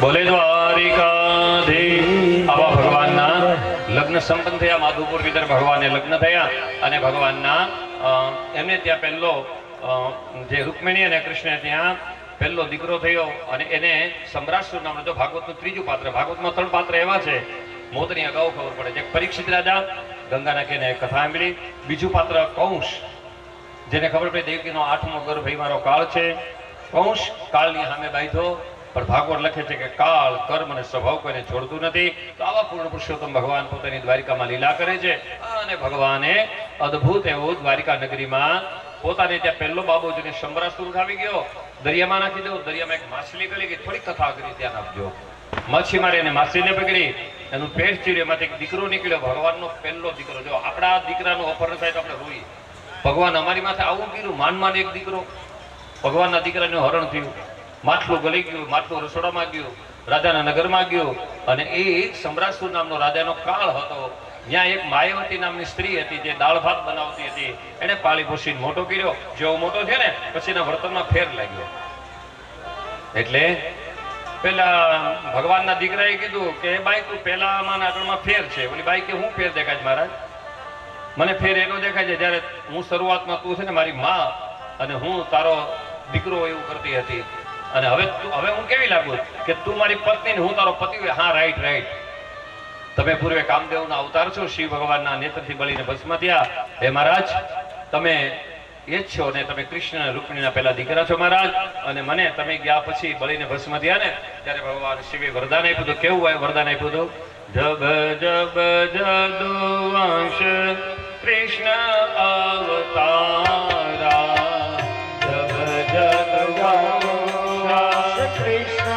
બોલે દ્વારિકાધીશ. આવા ભગવાનના લગ્ન સંપન્ન થયા. માધુપુર વિદર ભગવાને લગ્ન થયા અને ભગવાનના એમને ત્યાં પહેલો જે રૂકમિણી અને કૃષ્ણ ત્યાં પહેલો દીકરો થયો અને એને સમ્રાસુર નામનો, જો ભાગવતનું 3જું પાત્ર, ભાગવતમાં 3 પાત્ર એવા છે, મોતની અગાઉ ખબર પડે છે. પરીક્ષિત રાજા, ગંગાના કેને કથા સાંભળી. બીજું પાત્ર કૌંસ, જેને ખબર પડી દેવકીનો 8મો ગર્ભ મારો કાળ છે. કૌંસ કાળની સામે બાંધ્યો, પણ ભાગવત લખે છે કે કાળ, કર્મ અને સ્વભાવ કોઈને છોડતું નથી. તો આવા પૂર્ણ પુરુષોત્તમ ભગવાન પોતાની દ્વારિકામાં લીલા કરે છે અને ભગવાને અદ્ભુત એવું દ્વારિકા નગરીમાં પોતાને ત્યાં પહેલો બાબો જેને શંભરાસુર ઉઠાવી ગયો, દરિયામાં નાખી દો. દરિયામાં એક માછલી કરી ગઈ, થોડી કથા કરી, ધ્યાન આપજો. મચ્છીમારી અને માછલીને પકડી, એનું પેટ ચીર્યું, એમાંથી એક દીકરો નીકળ્યો, ભગવાનનો પહેલો દીકરો. જો આપણા દીકરાનું અપહરણ થાય તો આપણે રોઈએ. ભગવાન અમારી માથે આવું કર્યું, માન એક દીકરો, ભગવાનના દીકરાનું હરણ થયું, માટલું ગળી ગયું, માટલું રસોડામાં ગયું, રાજાના નગરમાં ગયું. અને એ સમ્રાસુર નામનો રાજાનો કાળ હતો. ત્યાં એક માયાવતી નામની સ્ત્રી હતી, જે દાળ ભાત બનાવતી હતી. એને પાળી પોષીને મોટો કર્યો. જેવો મોટો થયો ને પછી એના વર્તનમાં ફેર લાગ્યો. એટલે પેલા ભગવાનના દીકરાએ કીધું કે બાઈ, તું પેલા આમાંના આગળમાં ફેર છે. ઓલી બાઈ કે હું ફેર દેખાય છે મહારાજ? મને ફેર એનો દેખાય છે જ્યારે હું શરૂઆતમાં તું છે ને મારી માં અને હું તારો દીકરો એવું કરતી હતી, અને હવે હું કેવી લાગુ કે તું મારી પત્ની ને હું તારો પતિ હોય. હા, રાઈટ રાઈટ. તમે પૂર્વે કામદેવના અવતાર છો, શિવ ભગવાનના નેત્રથી બળીને ભસ્મ થયા. હે મહારાજ, તમે એ જ છો ને, તમે કૃષ્ણ અને રૂકમિણીના પહેલા દીકરા છો મહારાજ. અને મને તમે ગયા પછી બળીને ભસ્મ થયા ને, ત્યારે ભગવાન શિવે વરદાન આપ્યું હતું. કેવું હોય વરદાન આપ્યું હતું? જબ જબ જદુવંશ કૃષ્ણ અવતારા, જબ જદુવંશ કૃષ્ણ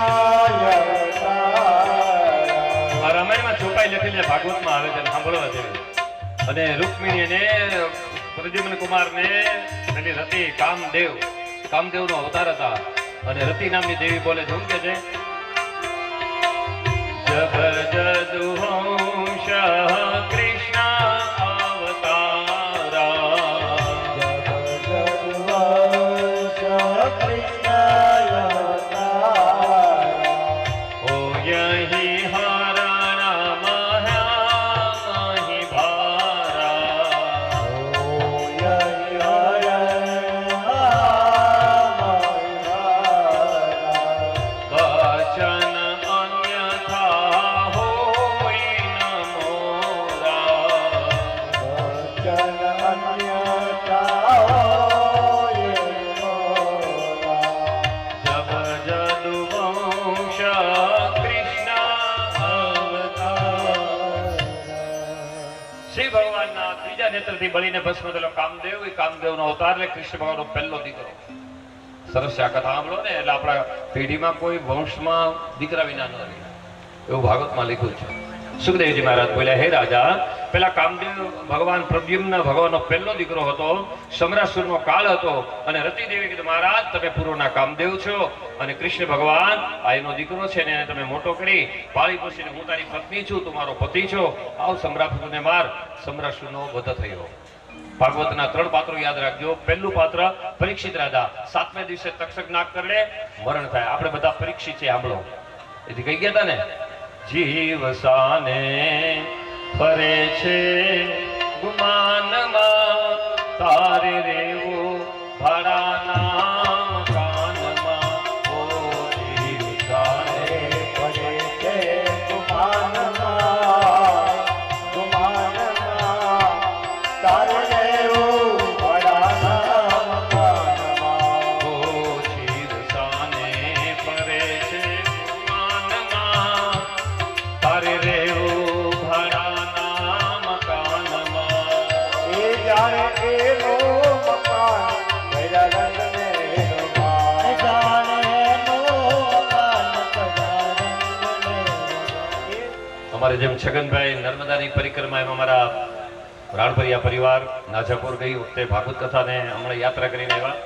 રામાયણમાં ચોપાઈ લખેલી છે, ભાગવતમાં આવે છે, સાંભળવા જેવી. અને રૂકમિણી અને પ્રદ્યુમ્ન કુમારને પેલી રતિ કામદેવનો અવતાર હતા. અને રતિ નામની દેવી બોલે છે, શું કે છે? જબ જદુવંશ કૃષ્ણ શિવ ભગવાનના ત્રીજા નેત્રથી બળીને ભસ્મ થયેલો કામદેવ, એ કામદેવનો અવતાર એટલે કૃષ્ણ ભગવાનનો પહેલો દીકરો. સરસ છે આ કથા સાંભળો ને એટલે આપણા પેઢીમાં કોઈ વંશમાં દીકરા વિના ન રહે, એવું ભાગવતમાં લખ્યું છે. સુખદેવજી મહારાજ બોલ્યા, હે રાજા, પેલા કામદેવ ભગવાન પ્રદ્યુમ્ન ભગવાનનો પહેલો દીકરો હતો, સમરાસુરનો કાળ હતો, અને રતિદેવી કીધું, મહારાજ તમે પૂર્વના કામદેવ છો, અને કૃષ્ણ ભગવાન આ એનો દીકરો છે ને એને તમે મોટો કરી પાળી પોષીને હું તારી પત્ની છું, તું મારો પતિ છો, આવ સમરાસુરને માર. સમરાસુરનો વધ થયો. ભાગવતના 3 પાત્રો યાદ રાખજો. પહેલું પાત્ર પરીક્ષિત રાજા, 7મે દિવસે તક્ષક નાગ કરડે, મરણ થાય. આપણે બધા પરીક્ષિત છે, સાંભળો. એથી કઈ ગયા હતા ને, જીવ સાને ફરે છે ગુમાનમાં, તારે રેવું ભાડાના મકાનમાં. ઓ જીવ સાને પડે છે ગુમાનમાં, ગુમાનમાં, તારે રહેવું વડાના મકાનમાં. ઓ જીવ સાને ફરે છે ગુમાનમાં, તારે રેવું ભાડાના મકાનમાં. એ જાણે એનો મકાન ભૈરા રંગને રમાય. જાણે એનો મકાન ભૈરા રંગને રમાય. અમારે જેમ છગનભાઈ નર્મદાની પરિક્રમા એમાં અમારા રાણપરિયા પરિવાર નાજાપુર ગઈ વખતે ભાગવત કથાને હમણાં યાત્રા કરીને આવ્યા,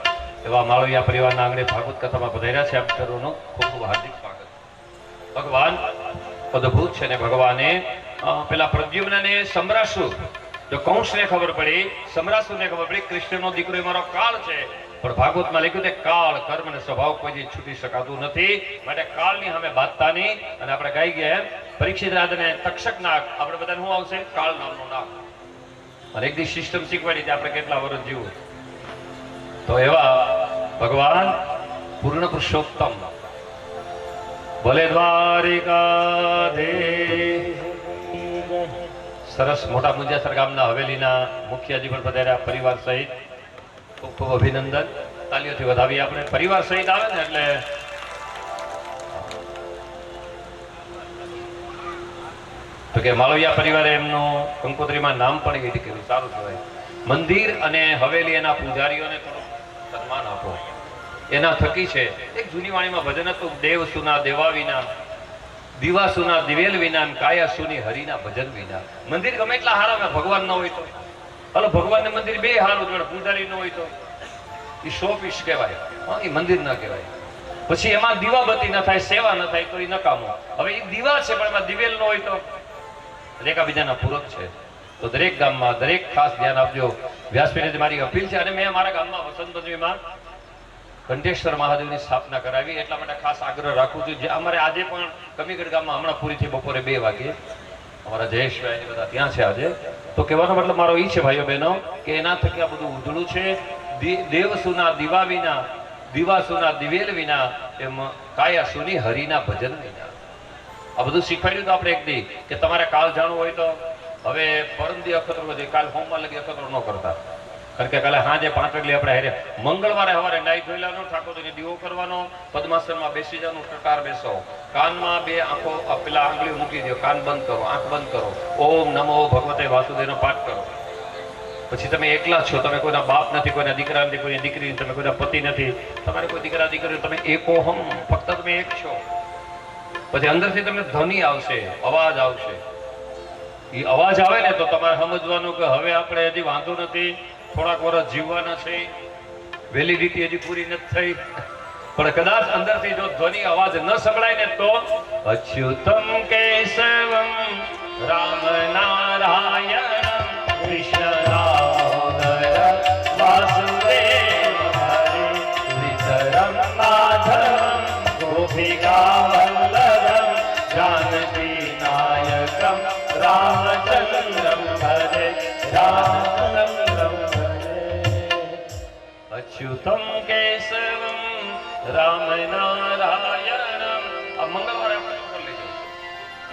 એવા માળવિયા પરિવારના આંગણે ભાગવત કથામાં પધાર્યા છે. આપ સર્વનું ખૂબ ખૂબ હાર્દિક સ્વાગત. ભગવાન અદ્ભુત છે ને ભગવાને પેલા પ્રદ્યુમ્નને સમરાસુર, જો કંસને ખબર પડી, સમરાસુરને ખબર પડી કૃષ્ણનો દીકરો એ મારો કાળ છે, પણ ભાગવતમાં લખ્યું છે કાળ કર્મ અને સ્વભાવ કોઈથી છૂટી શકાતું નથી, માટે કાળની સામે બાંધતા નહીં. અને આપણે ગાઈ ગયા એમ, પરીક્ષિત રાજાને તક્ષક નાગ, આપણે બધાને શું આવશે? કાળ નામનો નાગ. અને એક દી સિસ્ટમ શીખવાડી આપણે કેટલા વર્ષ જીવું. તો એવા ભગવાન પૂર્ણ પુરુષોત્તમ ભલે દ્વારિકાધીશ. સરસ મોટા મુંજાસર ગામના હવેલીના મુખિયાજી પણ પધાર્યા પરિવાર સહિત. ખૂબ ખૂબ અભિનંદન, તાલીઓથી વધાવીએ આપણે. પરિવાર સહિત આવે ને એટલે તો કે માળવિયા પરિવારે એમનું કંકોત્રીમાં નામ પણ એવી રીતે કર્યું, સારું કહેવાય. મંદિર અને હવેલી એના પૂજારીઓને થોડું સન્માન આપો, એના થકી છે. એક જૂની વાણીમાં ભજન હતું, દેવ સુના દેવા વિના, દીવા સુના દિવેલ વિના, કાયા સુની હરિના ભજન વિના. મંદિર ગમે એટલા હારા, ભગવાન ન હોય તો હલો, ભગવાન ને મંદિર બે હારું જોડે, પૂજારી ન હોય તો એ શો પીસ કહેવાય, એ મંદિર ન કહેવાય. પછી એમાં દીવાબત્તી ન થાય, સેવા ન થાય તો એ નકામો. હવે એ દીવા છે પણ એમાં દિવેલ ન હોય તો એકાબીજાના પૂરક છે. તો દરેક ગામમાં દરેક ખાસ ધ્યાન આપજો. વ્યાસપીઠે મારી અપીલ છે. અને મેં અમારા ગામમાં વસંતપંચમીમાં કંઠેશ્વર મહાદેવની સ્થાપના કરાવી, એટલા માટે ખાસ આગ્રહ રાખું છું. જે અમારે આજે પણ કમીગઢ ગામમાં હમણાં પૂરી થઈ બપોરે 2 વાગે, અમારા જયેશભાઈ બધા ત્યાં છે આજે. તો કહેવાનો મતલબ મારો એ છે ભાઈઓ બહેનો, કે એના થકી આ બધું ઉજળું છે. દેવ સુના દીવા વિના, દીવા સુના દિવેલ વિના, એમ કાયા સુની હરિના ભજન વિના. આ બધું શીખવાડ્યું. તો આપણે એક દી કે તમારે કાલ જાણવું હોય તો હવે પરમદી અખતરો છે, કાલ હોમમાં લગી અખતરો ન કરતા, કારણ કે કાલે સાંજે 5 વાગે આપણે હારે મંગળવારે સવારે નાઈ ધોઈલાનો ઠાકોરજીને દીવો કરવાનો, પદ્માસનમાં બેસી જવાનું, ટટાર બેસો, કાનમાં 2 આંખો પેલા આંગળીઓ મૂકી દો, કાન બંધ કરો, આંખ બંધ કરો, ઓમ નમો ભગવતે વાસુદેવનો પાઠ કરો. પછી તમે એકલા છો, તમે કોઈના બાપ નથી, કોઈના દીકરા નથી, કોઈની દીકરી નથી, તમે કોઈના પતિ નથી, તમારે કોઈ દીકરા દીકરી, તમે એકોહમ, ફક્ત તમે એક છો. પછી અંદરથી તમને ધ્વનિ આવશે, અવાજ આવશે. એ અવાજ આવે ને તો તમારે સમજવાનું કે હવે આપણે હજી વાંધો નથી, થોડાક વર્ષ જીવવાના છે, વેલિડિટી હજી પૂરી નથી થઈ. પણ કદાચ અંદરથી જો ધ્વનિ અવાજ ન સંભળાય ને તો અચ્યુતમ કેશવમ રામ નારાયણ કૃષ્ણ દામોદર વાસુદેવ હરે શ્રીધરમ માધવમ ગોપિકા વલ્લભમ જાનકી નાયકમ રામચંદ્રમ ભજે રામચંદ્રમ ભજે. અચ્યુતમ કેશવમ રામ નારાયણમ. આ મંગળવારે આપણે ઉપર લીધું,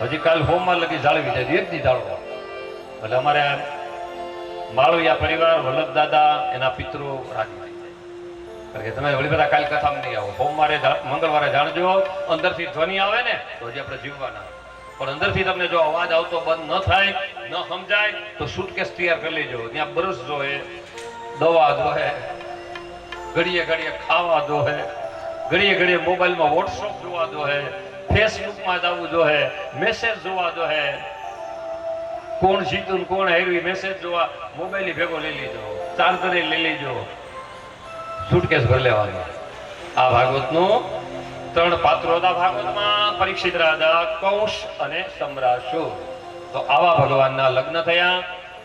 હજી કાલ હોમમાં લગી જાળવી જાય, એક દી જાળવો. એટલે અમારે માળવિયા પરિવાર, વલ્લભ દાદા, એના પિતૃ રાજી થઈ જાય. કારણ કે તમે વળી બધા કાલ કથામાં નહીં આવો, સોમવારે મંગળવારે જાણજો. અંદરથી ધ્વનિ આવે ને તો હજી આપણે જીવવાના, પણ અંદરથી તમને જો અવાજ આવતો બંધ ન થાય, ન સમજાય તો સુટકેસ તૈયાર કરી લેજો. ત્યાં બ્રશ જોહે, દવા જોહે, ઘડીએ ઘડીએ ખાવા જોહે, ઘડીએ ઘડીએ મોબાઈલમાં વોટ્સઅપ જોવા જોહે, ફેસબુકમાં જવું જોહે, મેસેજ જોવા જોહે, કોણ જીતું કોણ હાર્યું મેસેજ જોવા મોબાઈલ ભેગો લઈ લીધો, ચાર્જરે લઈ લેજો, સુટકેસ ભરી લેવાનો. આ ભાગવતનું 3 પાત્રો હતા ભાગવતમાં: પરીક્ષિત રાજા, કૌશ અને સમ્રાસુર. તો આવા ભગવાનના લગ્ન થયા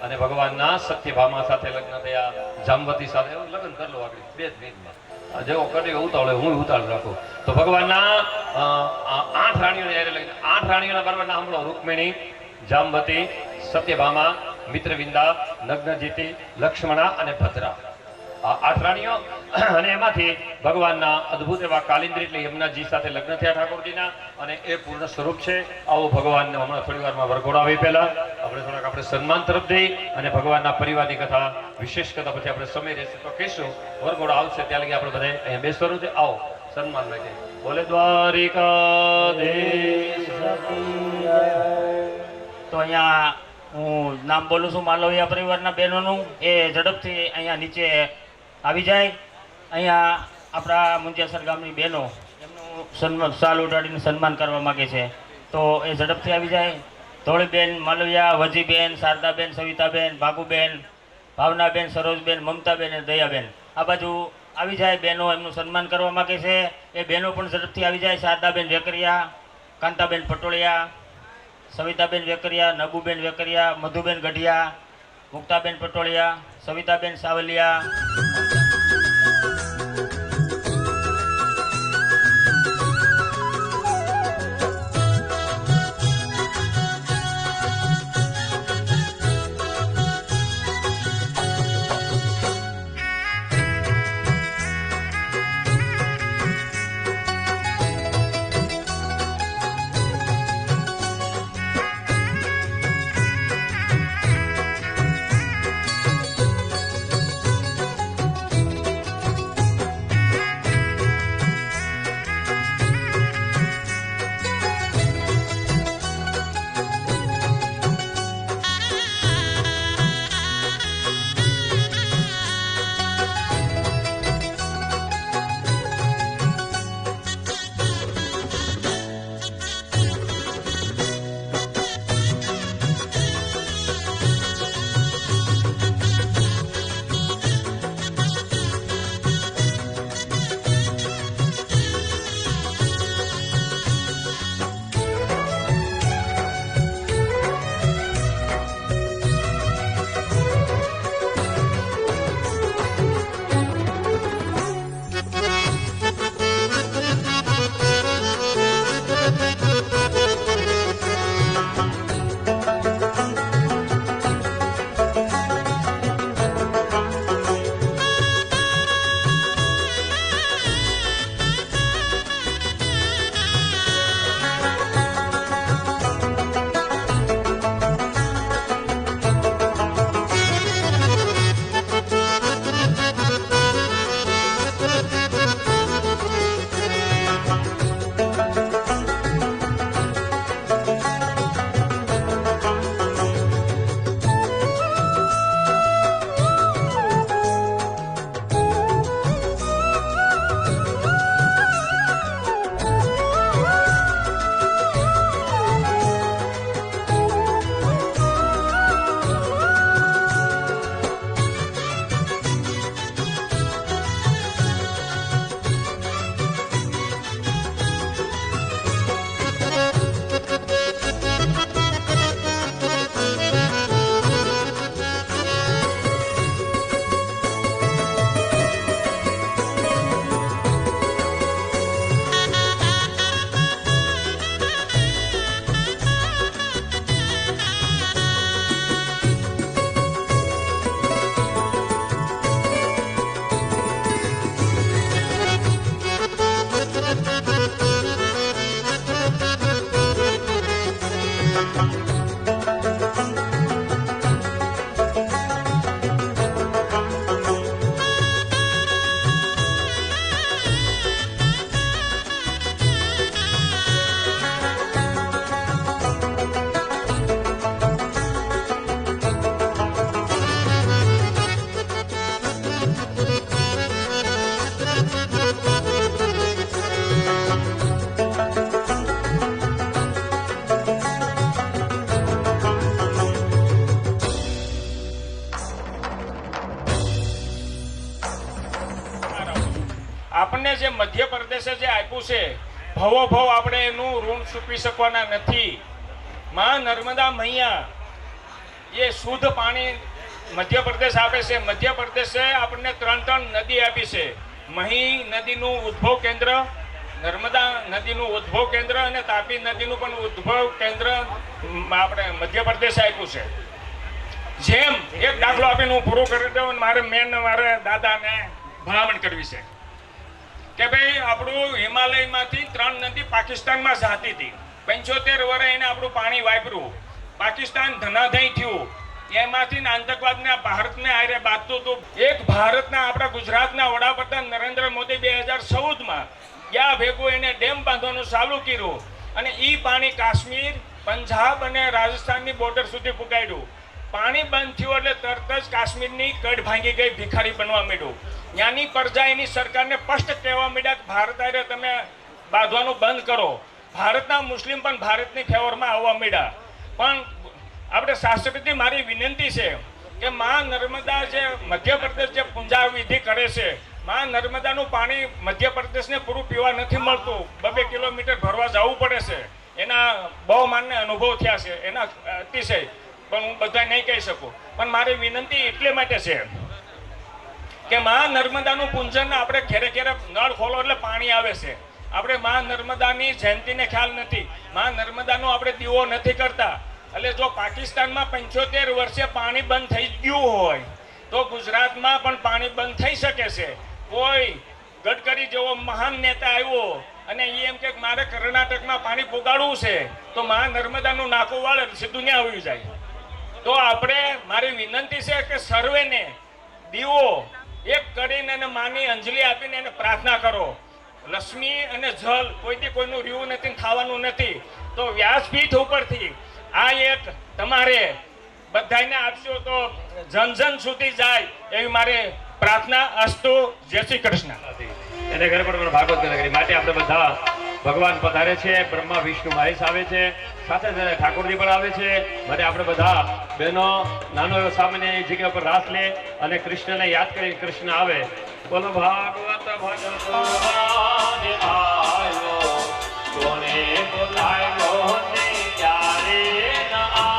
અને ભગવાનના સત્યભામા સાથે લગ્ન થયા, જામવતી સાથે. લગ્ન કરી લો આગળ 2 મિનિટમાં, જેવો કર્યો ઉતાવળે હું ઉતાવળ રાખું. તો ભગવાનના 8 રાણીઓને જ્યારે લગ્ન, 8 રાણીઓના બરાબર નામ સાંભળો: રૂકમિણી, જામવતી, સત્યભામા, મિત્રવિંદા, નગ્નજીતી, લક્ષ્મણા અને ભદ્રા. આ 8 રાણીઓ. અને એમાંથી ભગવાનના અદ્ભુત એવા કાલિંદ્રી એટલે યમુનાજી સાથે લગ્ન થયા ઠાકોરજીના, અને એ પૂર્ણ સ્વરૂપ છે. આવો ભગવાનને હમણાં થોડી વારમાં વરઘોડો આવી પહેલા આપણે સન્માન તરફ જઈ અને ભગવાનના પરિવારની કથા, વિશેષ કથા પછી આપણે સમય રહેશે તો કહીશું. વરઘોડો આવશે ત્યાં લગી આપણે બધા અહીંયા બેસવાનું છે. આવો સન્માન માટે. બોલે દ્વારિકાધીશ. તો અહીંયા હું નામ બોલું છું માલવિયા પરિવારના બહેનોનું. એ ઝડપથી અહીંયા નીચે આવી જાય. અહીંયા આપણા મુંજેસર ગામની બહેનો એમનું સાલ ઉડાડીને સન્માન કરવા માગે છે, તો એ ઝડપથી આવી જાય. ધોળીબેન, માલવિયા, વજીબેન, શારદાબેન, સવિતાબેન, ભાગુબેન, ભાવનાબેન, સરોજબેન, મમતાબેન અને દયાબેન આ બાજુ આવી જાય. બહેનો એમનું સન્માન કરવા માગે છે, એ બહેનો પણ ઝડપથી આવી જાય. શારદાબેન વેકરિયા, કાંતાબેન પટોળિયા, સવિતાબેન વેકરિયા, નગુબેન વેકરિયા, મધુબેન ગઢિયા, મુક્તાબેન પટોળિયા, સવિતાબેન સાવલિયા. આપણને જે મધ્યપ્રદેશે જે આપ્યું છે ભવો ભવ આપણે એનું ઋણ ચૂકવી શકવાના નથી. માં નર્મદા મૈયા એ શુદ્ધ પાણી મધ્યપ્રદેશ આપે છે. મધ્યપ્રદેશે આપણને 3 નદી આપી છે. મહી નદીનું ઉદ્ભવ કેન્દ્ર, નર્મદા નદીનું ઉદ્ભવ કેન્દ્ર અને તાપી નદીનું પણ ઉદ્ભવ કેન્દ્ર આપણે મધ્યપ્રદેશ આપ્યું છે. જેમ એક દાખલો આપીને હું પૂરું કરી દઉં. મારે દાદાને ભલામણ કરવી છે કે ભાઈ આપણું હિમાલયમાંથી 3 નદી પાકિસ્તાનમાં જતી હતી. 75 વર્ષ એને આપણું પાણી વાપર્યું. પાકિસ્તાન ધનાધય થયું. એમાંથી આતંકવાદને ભારતને આરે બાંધતું હતું. એક ભારતના આપણા ગુજરાતના વડાપ્રધાન નરેન્દ્ર મોદી 2014માં ગયા ભેગું એને ડેમ બાંધવાનું ચાલુ કર્યું અને એ પાણી કાશ્મીર, પંજાબ અને રાજસ્થાનની બોર્ડર સુધી પુગાડ્યું. પાણી બંધ થયું એટલે તરત જ કાશ્મીરની કડ ભાંગી ગઈ, ભિખારી બનવા માંડ્યું. ત્યાંની પ્રજા એની સરકારને સ્પષ્ટ કહેવા માંડ્યા કે ભારત આરે તમે બાંધવાનું બંધ કરો. ભારતના મુસ્લિમ પણ ભારતની ફેવરમાં આવવા માંડ્યા. પણ આપણે શાસ્ત્રથી મારી વિનંતી છે કે માં નર્મદા જે મધ્યપ્રદેશ જે પૂજા વિધિ કરે છે, માં નર્મદાનું પાણી મધ્યપ્રદેશને પૂરું પીવા નથી મળતું. 2 કિલોમીટર ભરવા જવું પડે છે. એના બહુ માનને અનુભવ થયા છે એના અતિશય, પણ હું બધા નહીં કહી શકું. પણ મારી વિનંતી એટલે માટે છે કે માં નર્મદાનું પૂજન આપણે ઘેરે ઘેરે નળ ખોલો એટલે પાણી આવે છે. આપણે માં નર્મદાની જયંતીને ખ્યાલ નથી. માં નર્મદાનો આપણે દીવો નથી કરતા. એટલે જો પાકિસ્તાનમાં 75 વર્ષે પાણી બંધ થઈ ગયું હોય તો ગુજરાતમાં પણ પાણી બંધ થઈ શકે છે. કોઈ ગડકરી જેવો મહાન નેતા આવ્યો અને એ એમ કે મારે કર્ણાટકમાં પાણી પુગાડવું છે તો માં નર્મદાનું નાકું વાળે સીધું ત્યાં આવી જાય. તો આપણે મારી વિનંતી છે કે સર્વેને દીવો એક કરીને અને માની અંજલિ આપીને એને પ્રાર્થના કરો. લક્ષ્મી અને જલ કોઈથી કોઈનું રહ્યું નથી, ખાવાનું નથી. તો વ્યાસપીઠ ઉપરથી આ એક તમારે બધાને આપશો તો જન જન સુધી જાય એવી મારે પ્રાર્થના. અસ્તુ. જય શ્રી કૃષ્ણ. એને ઘરે પણ ભાગવત કથા કરી માટે આપણે બધા ભગવાન પધારે છે. બ્રહ્મા વિષ્ણુ મહેશ આવે છે, સાથે સાથે ઠાકોરજી પણ આવે છે. માટે આપણે બધા બહેનો નાનો એવો સામાન્ય જગ્યા પર રાસ લે અને કૃષ્ણને યાદ કરી કૃષ્ણ આવે. બોલો ભાગવત ભગવાન આવ્યો, કોને બોલાવ્યો ને ક્યારે ન આવ્યો.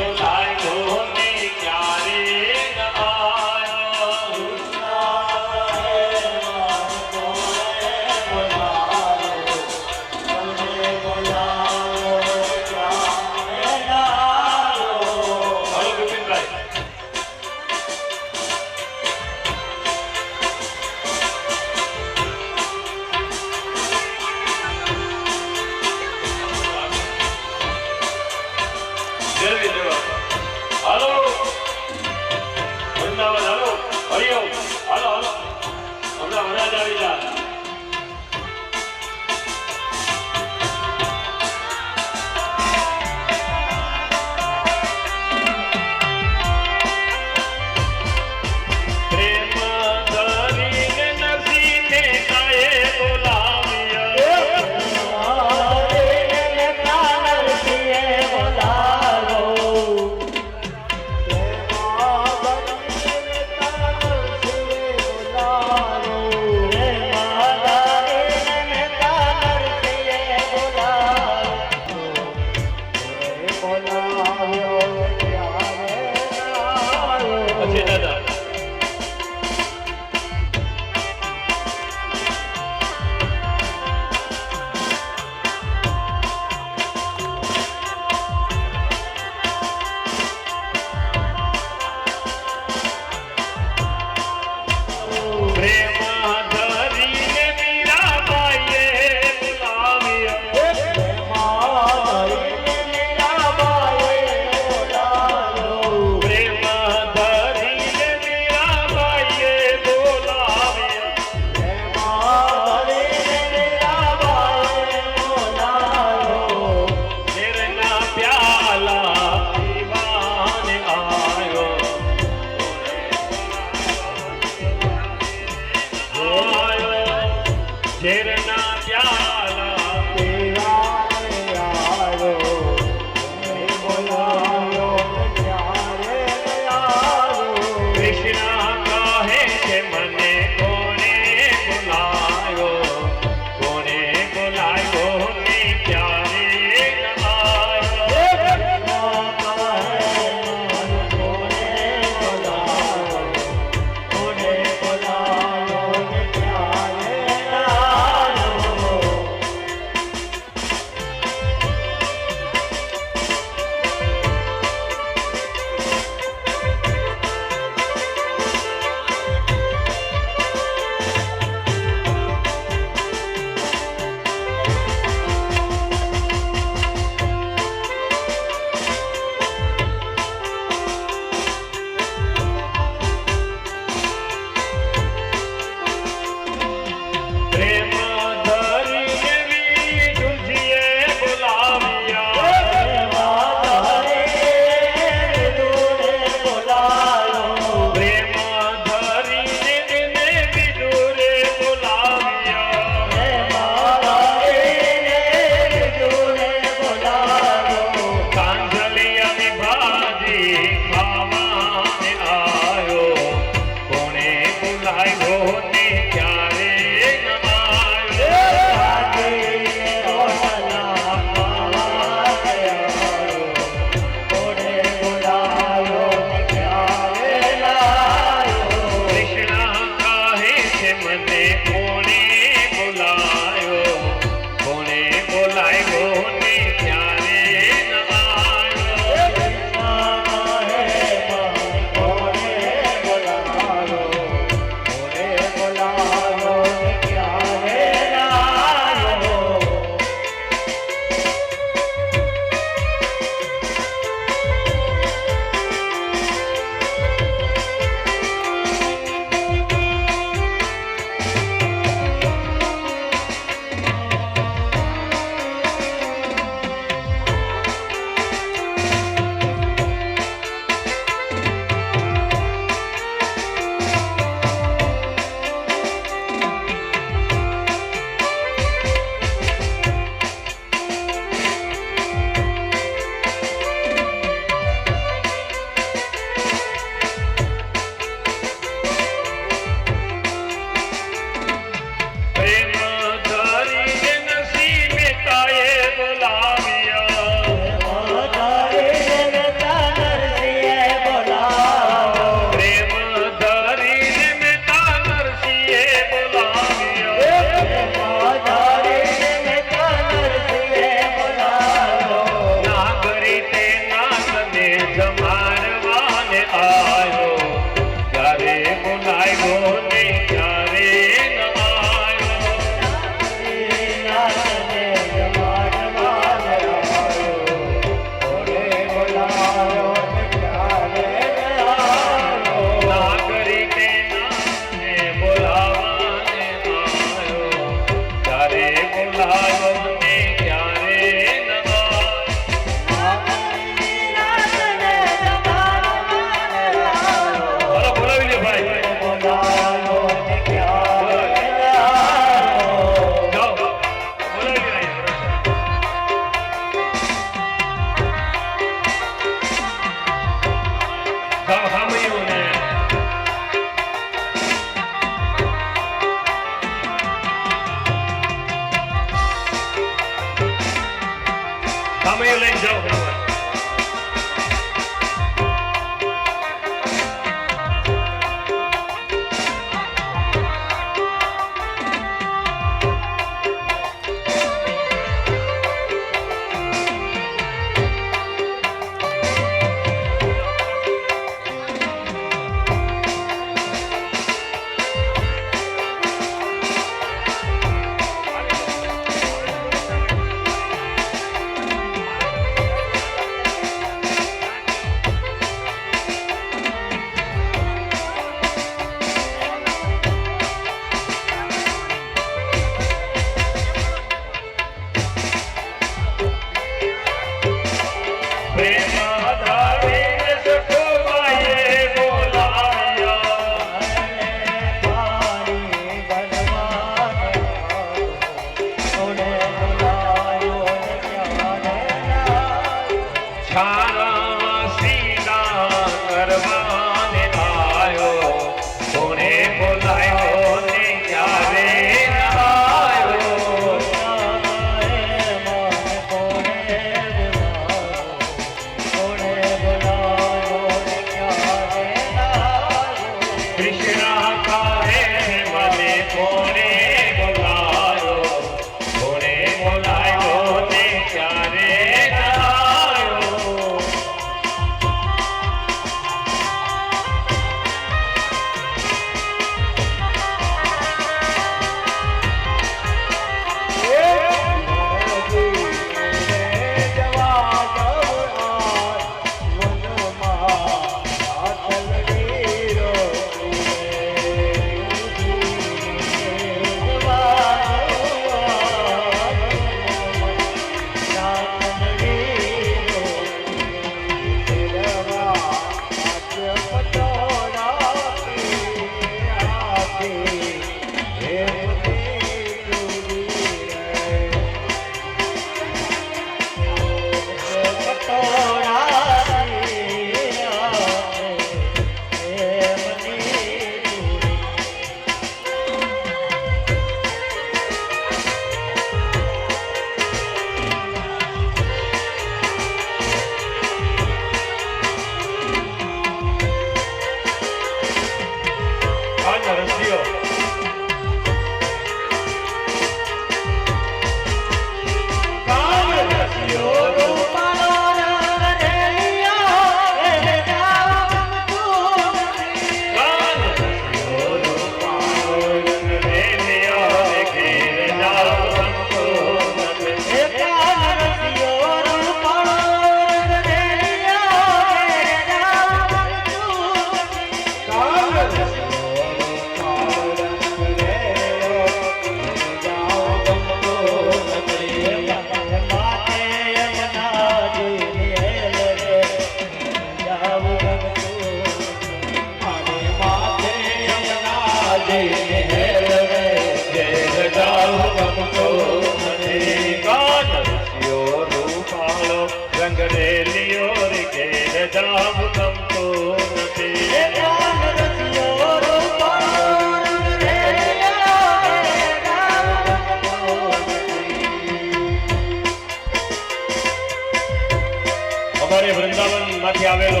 અમારે વૃંદાવન માંથી આવેલો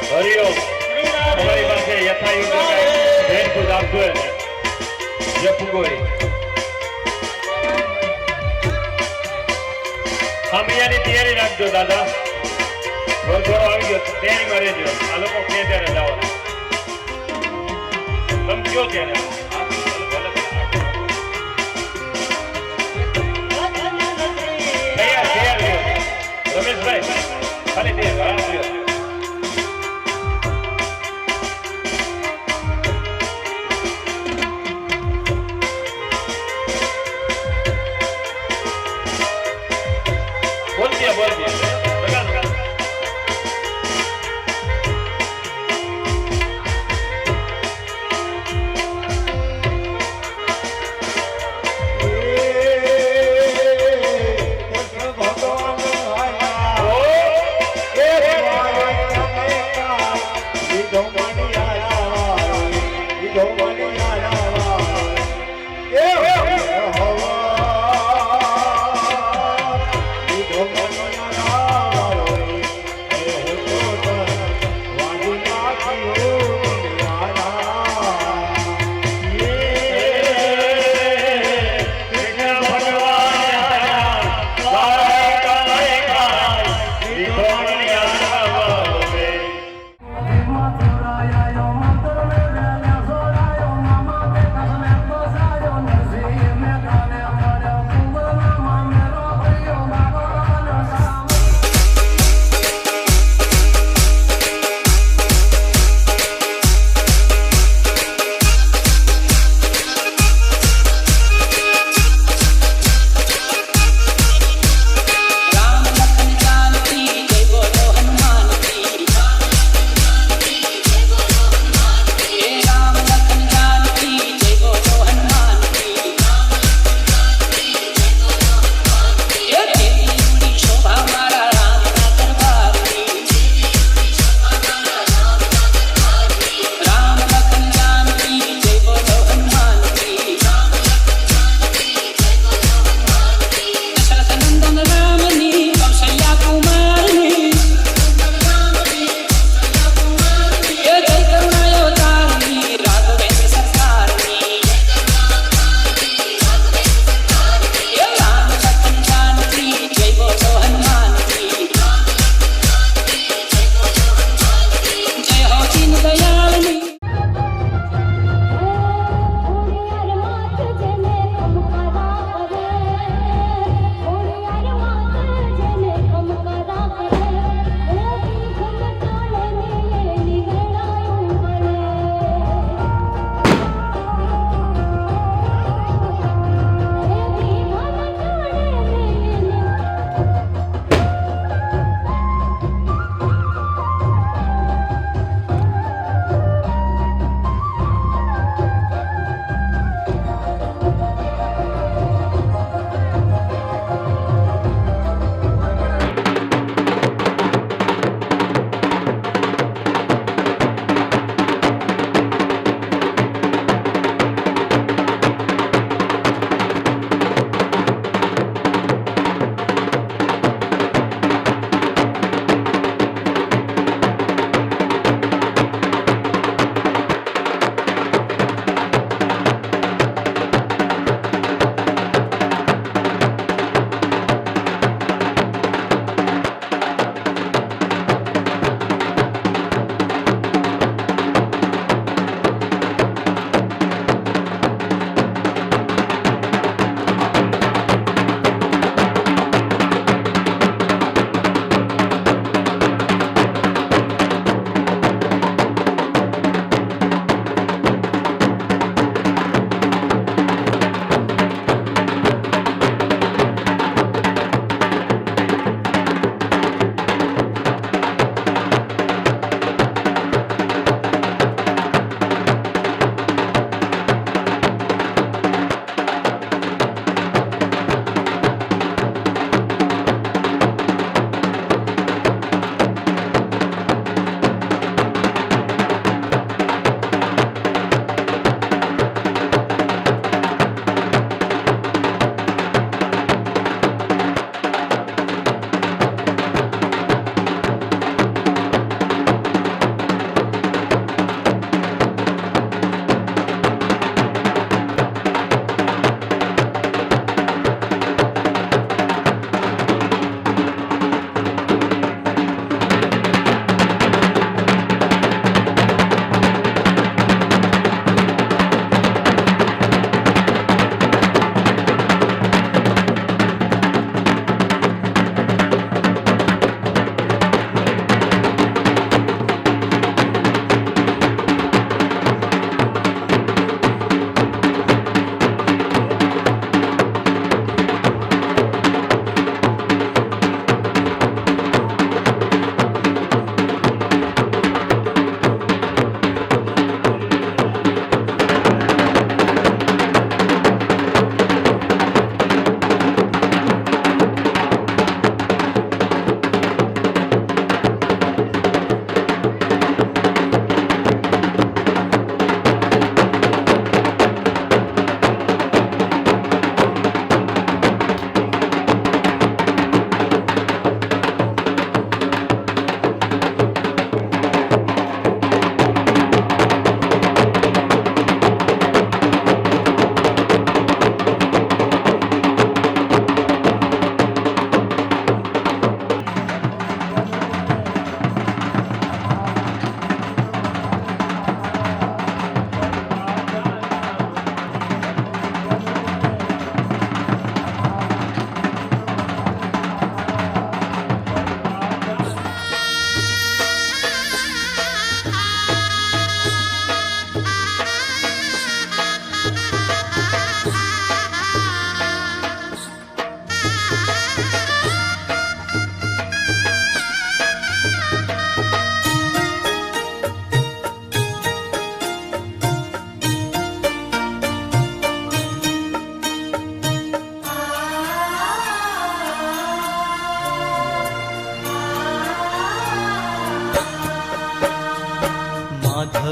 હરિયો અમારી પાસે યથાયુગ ભેટભૂત આપજો જે ફૂગોય આમિયાની તૈયારી રાખજો દાદા થોડો આવી ગયો તૈયારીમાં રહેજો આ લોકો કે ત્યારે જવાનું તમે કયો ત્યારે રમેશભાઈ ખાલી તે બોલ દે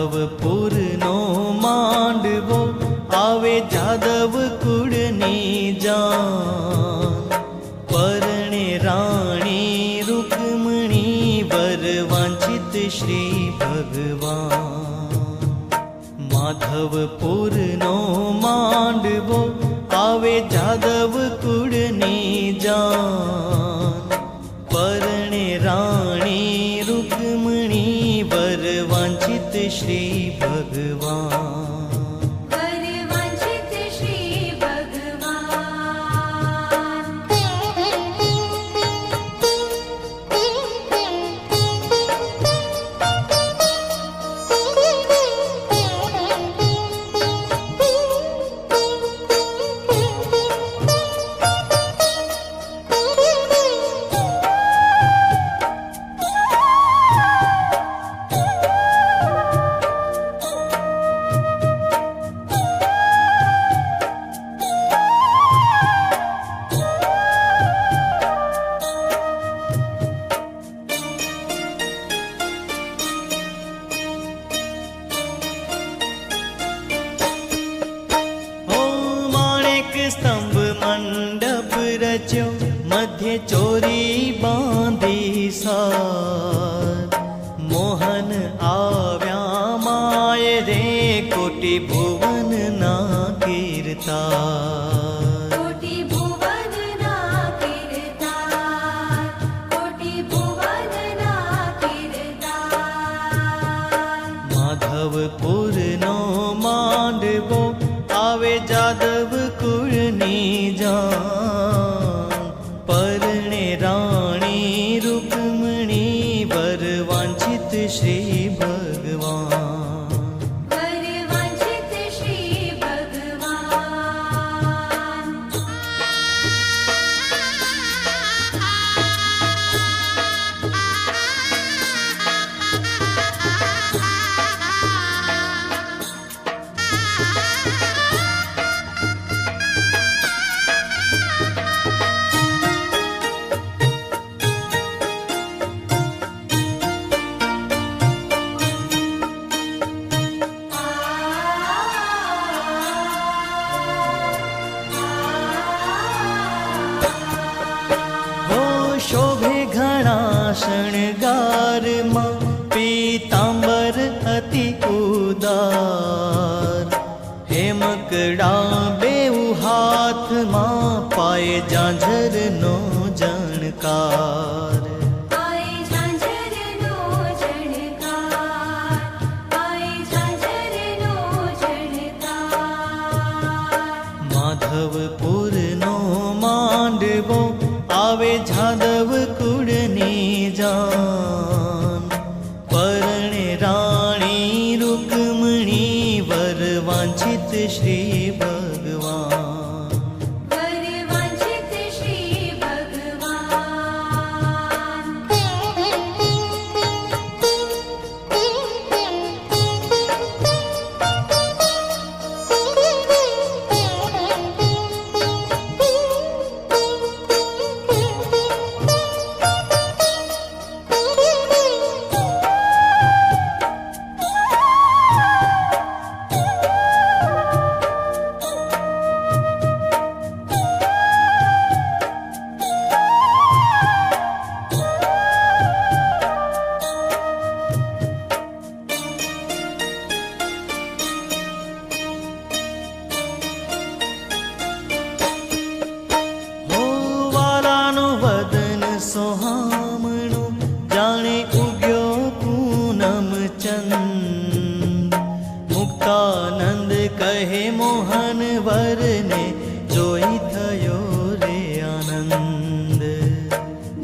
માધવપુરનો માંડવો આવે જાદવ કુળની જાન પરણે રાણી રૂકમણી વર વાંછિત શ્રી ભગવાન માધવપુરનો માંડવો આવે જાદવ કુળની જાન પરણે રાણી રૂકમણી વર વાંછિત શ્રી ભગવાન વરવાંછિત શ્રી ભગવાન સ્તંભ મંડપ રચ્યો મધ્ય ચોરી બાંધી સાર મોહન આવ્યા માય રે કોટી ભુવન ના કીર્તાર કોટી ભુવનના કીર્તાર કોટી ભુવનના કીર્તાર માધવપુરનો માંડવો આવે જાદવ કુળની જાન પરણે રાણી રૂકમણી વર વાંછિત શ્રી ભગવાન વરવાંછિત શ્રી ભગવાન હો શોભે ઘણા શણગારમાં પીતાંબર અતિ ઉદાર હેમકડા બેઉ હાથમાં પાય ઝાંઝરનો જણકાર આય ઝાંઝરનો ઝણકાર આય ઝાંઝરનો ઝણકાર માધવપુરનો માંડવો આવે જાદવ કુળની જાન પરણે રાણી રૂકમણી વર વાંછિત શ્રી ભગવાન વરવાંછિત શ્રી ભગવાન હો વાલાનું વદન સોહામણું જાણે ઉગ્યો પૂનમ ચંદ મુક્તાનંદ કહે મોહન વરને જોઈ થયો રે આનંદ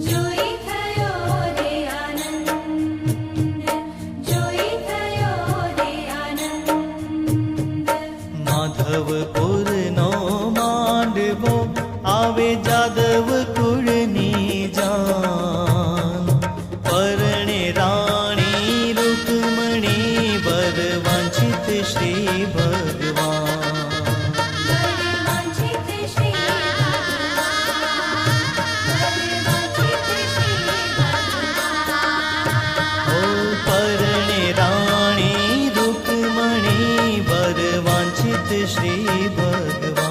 જોઈ થયો રે આનંદ જોઈ થયો રે આનંદ માધવપુરનો માંડવો આવે જાદવ કુળની જાન પરણે ભક્ત શ્રી ભગવાન.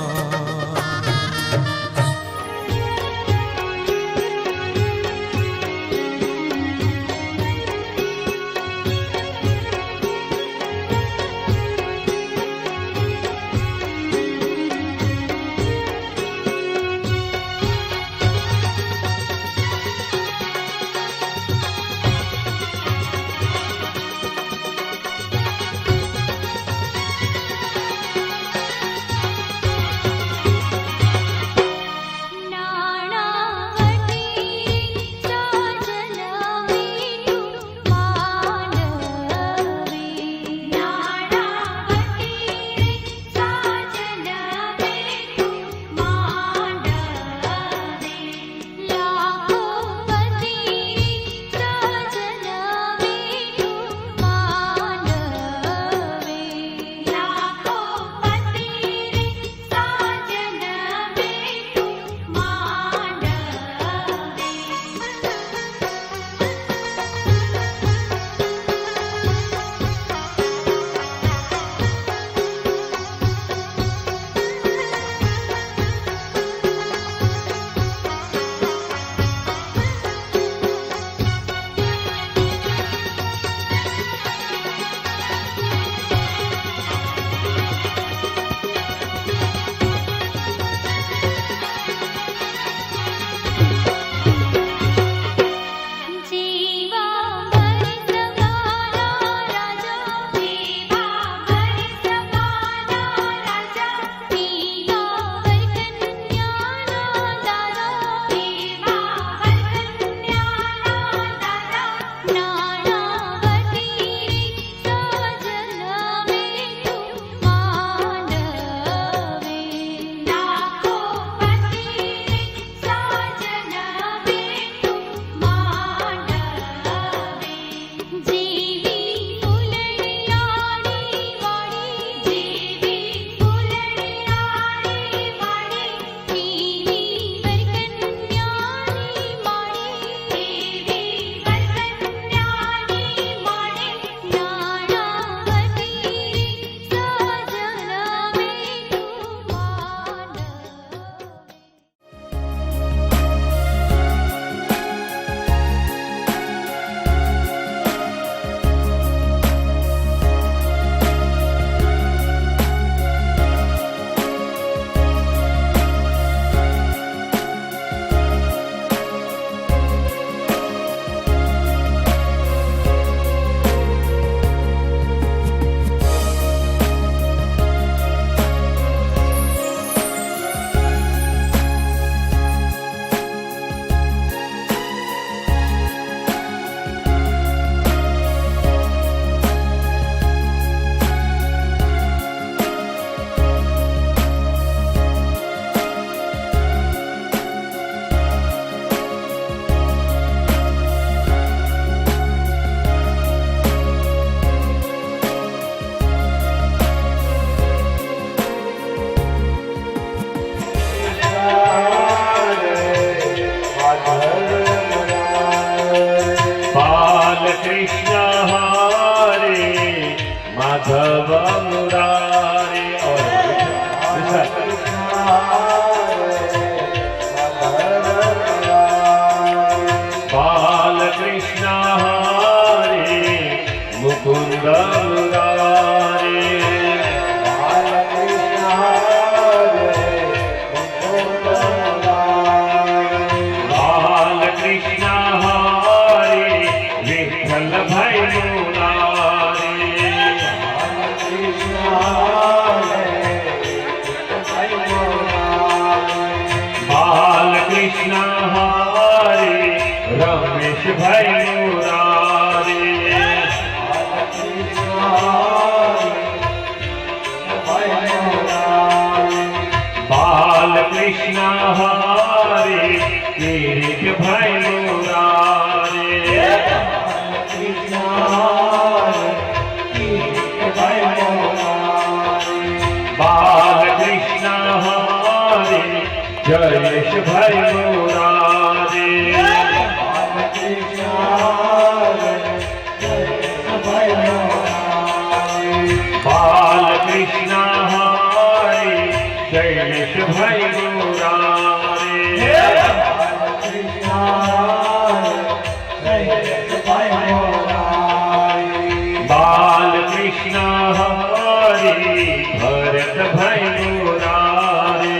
જયેશ ભાઈ મોરારી બાલકૃષ્ણ બાલકૃષ્ણ હરી ભરતભાઈ મુરારે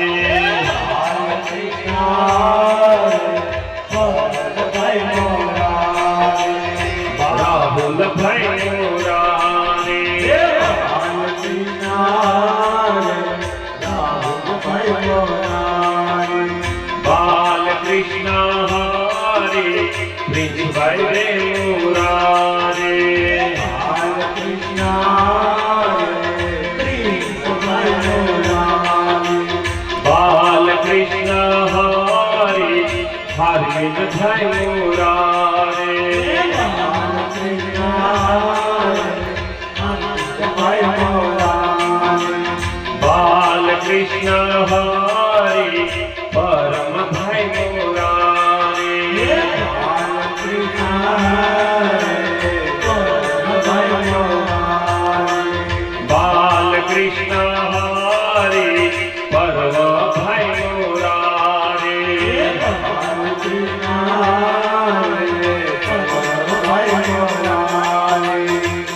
રાહુલભાઈ મુરારે બાલકૃષ્ણ હરી પ્રિન્સભાઈ રે મુરારે બાલકૃષ્ણ હરી હરવિંદભાઈ મુરારે બાલકૃષ્ણ હરી પરમભાઈ મુરારે બાલકૃષ્ણ હરી પરમભાઈ મુરારે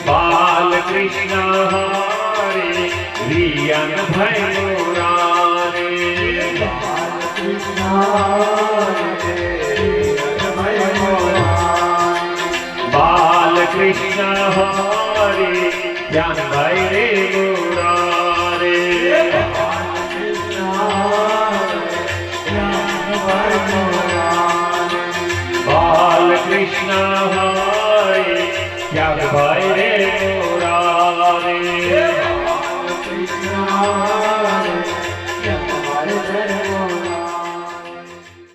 બાલકૃષ્ણ હરી રિયાનભાઈ મુરારે બાલકૃષ્ણ હરી જ્ઞાનભાઈ રે મુરારે બાલકૃષ્ણ હરી ત્યાગભાઈ રે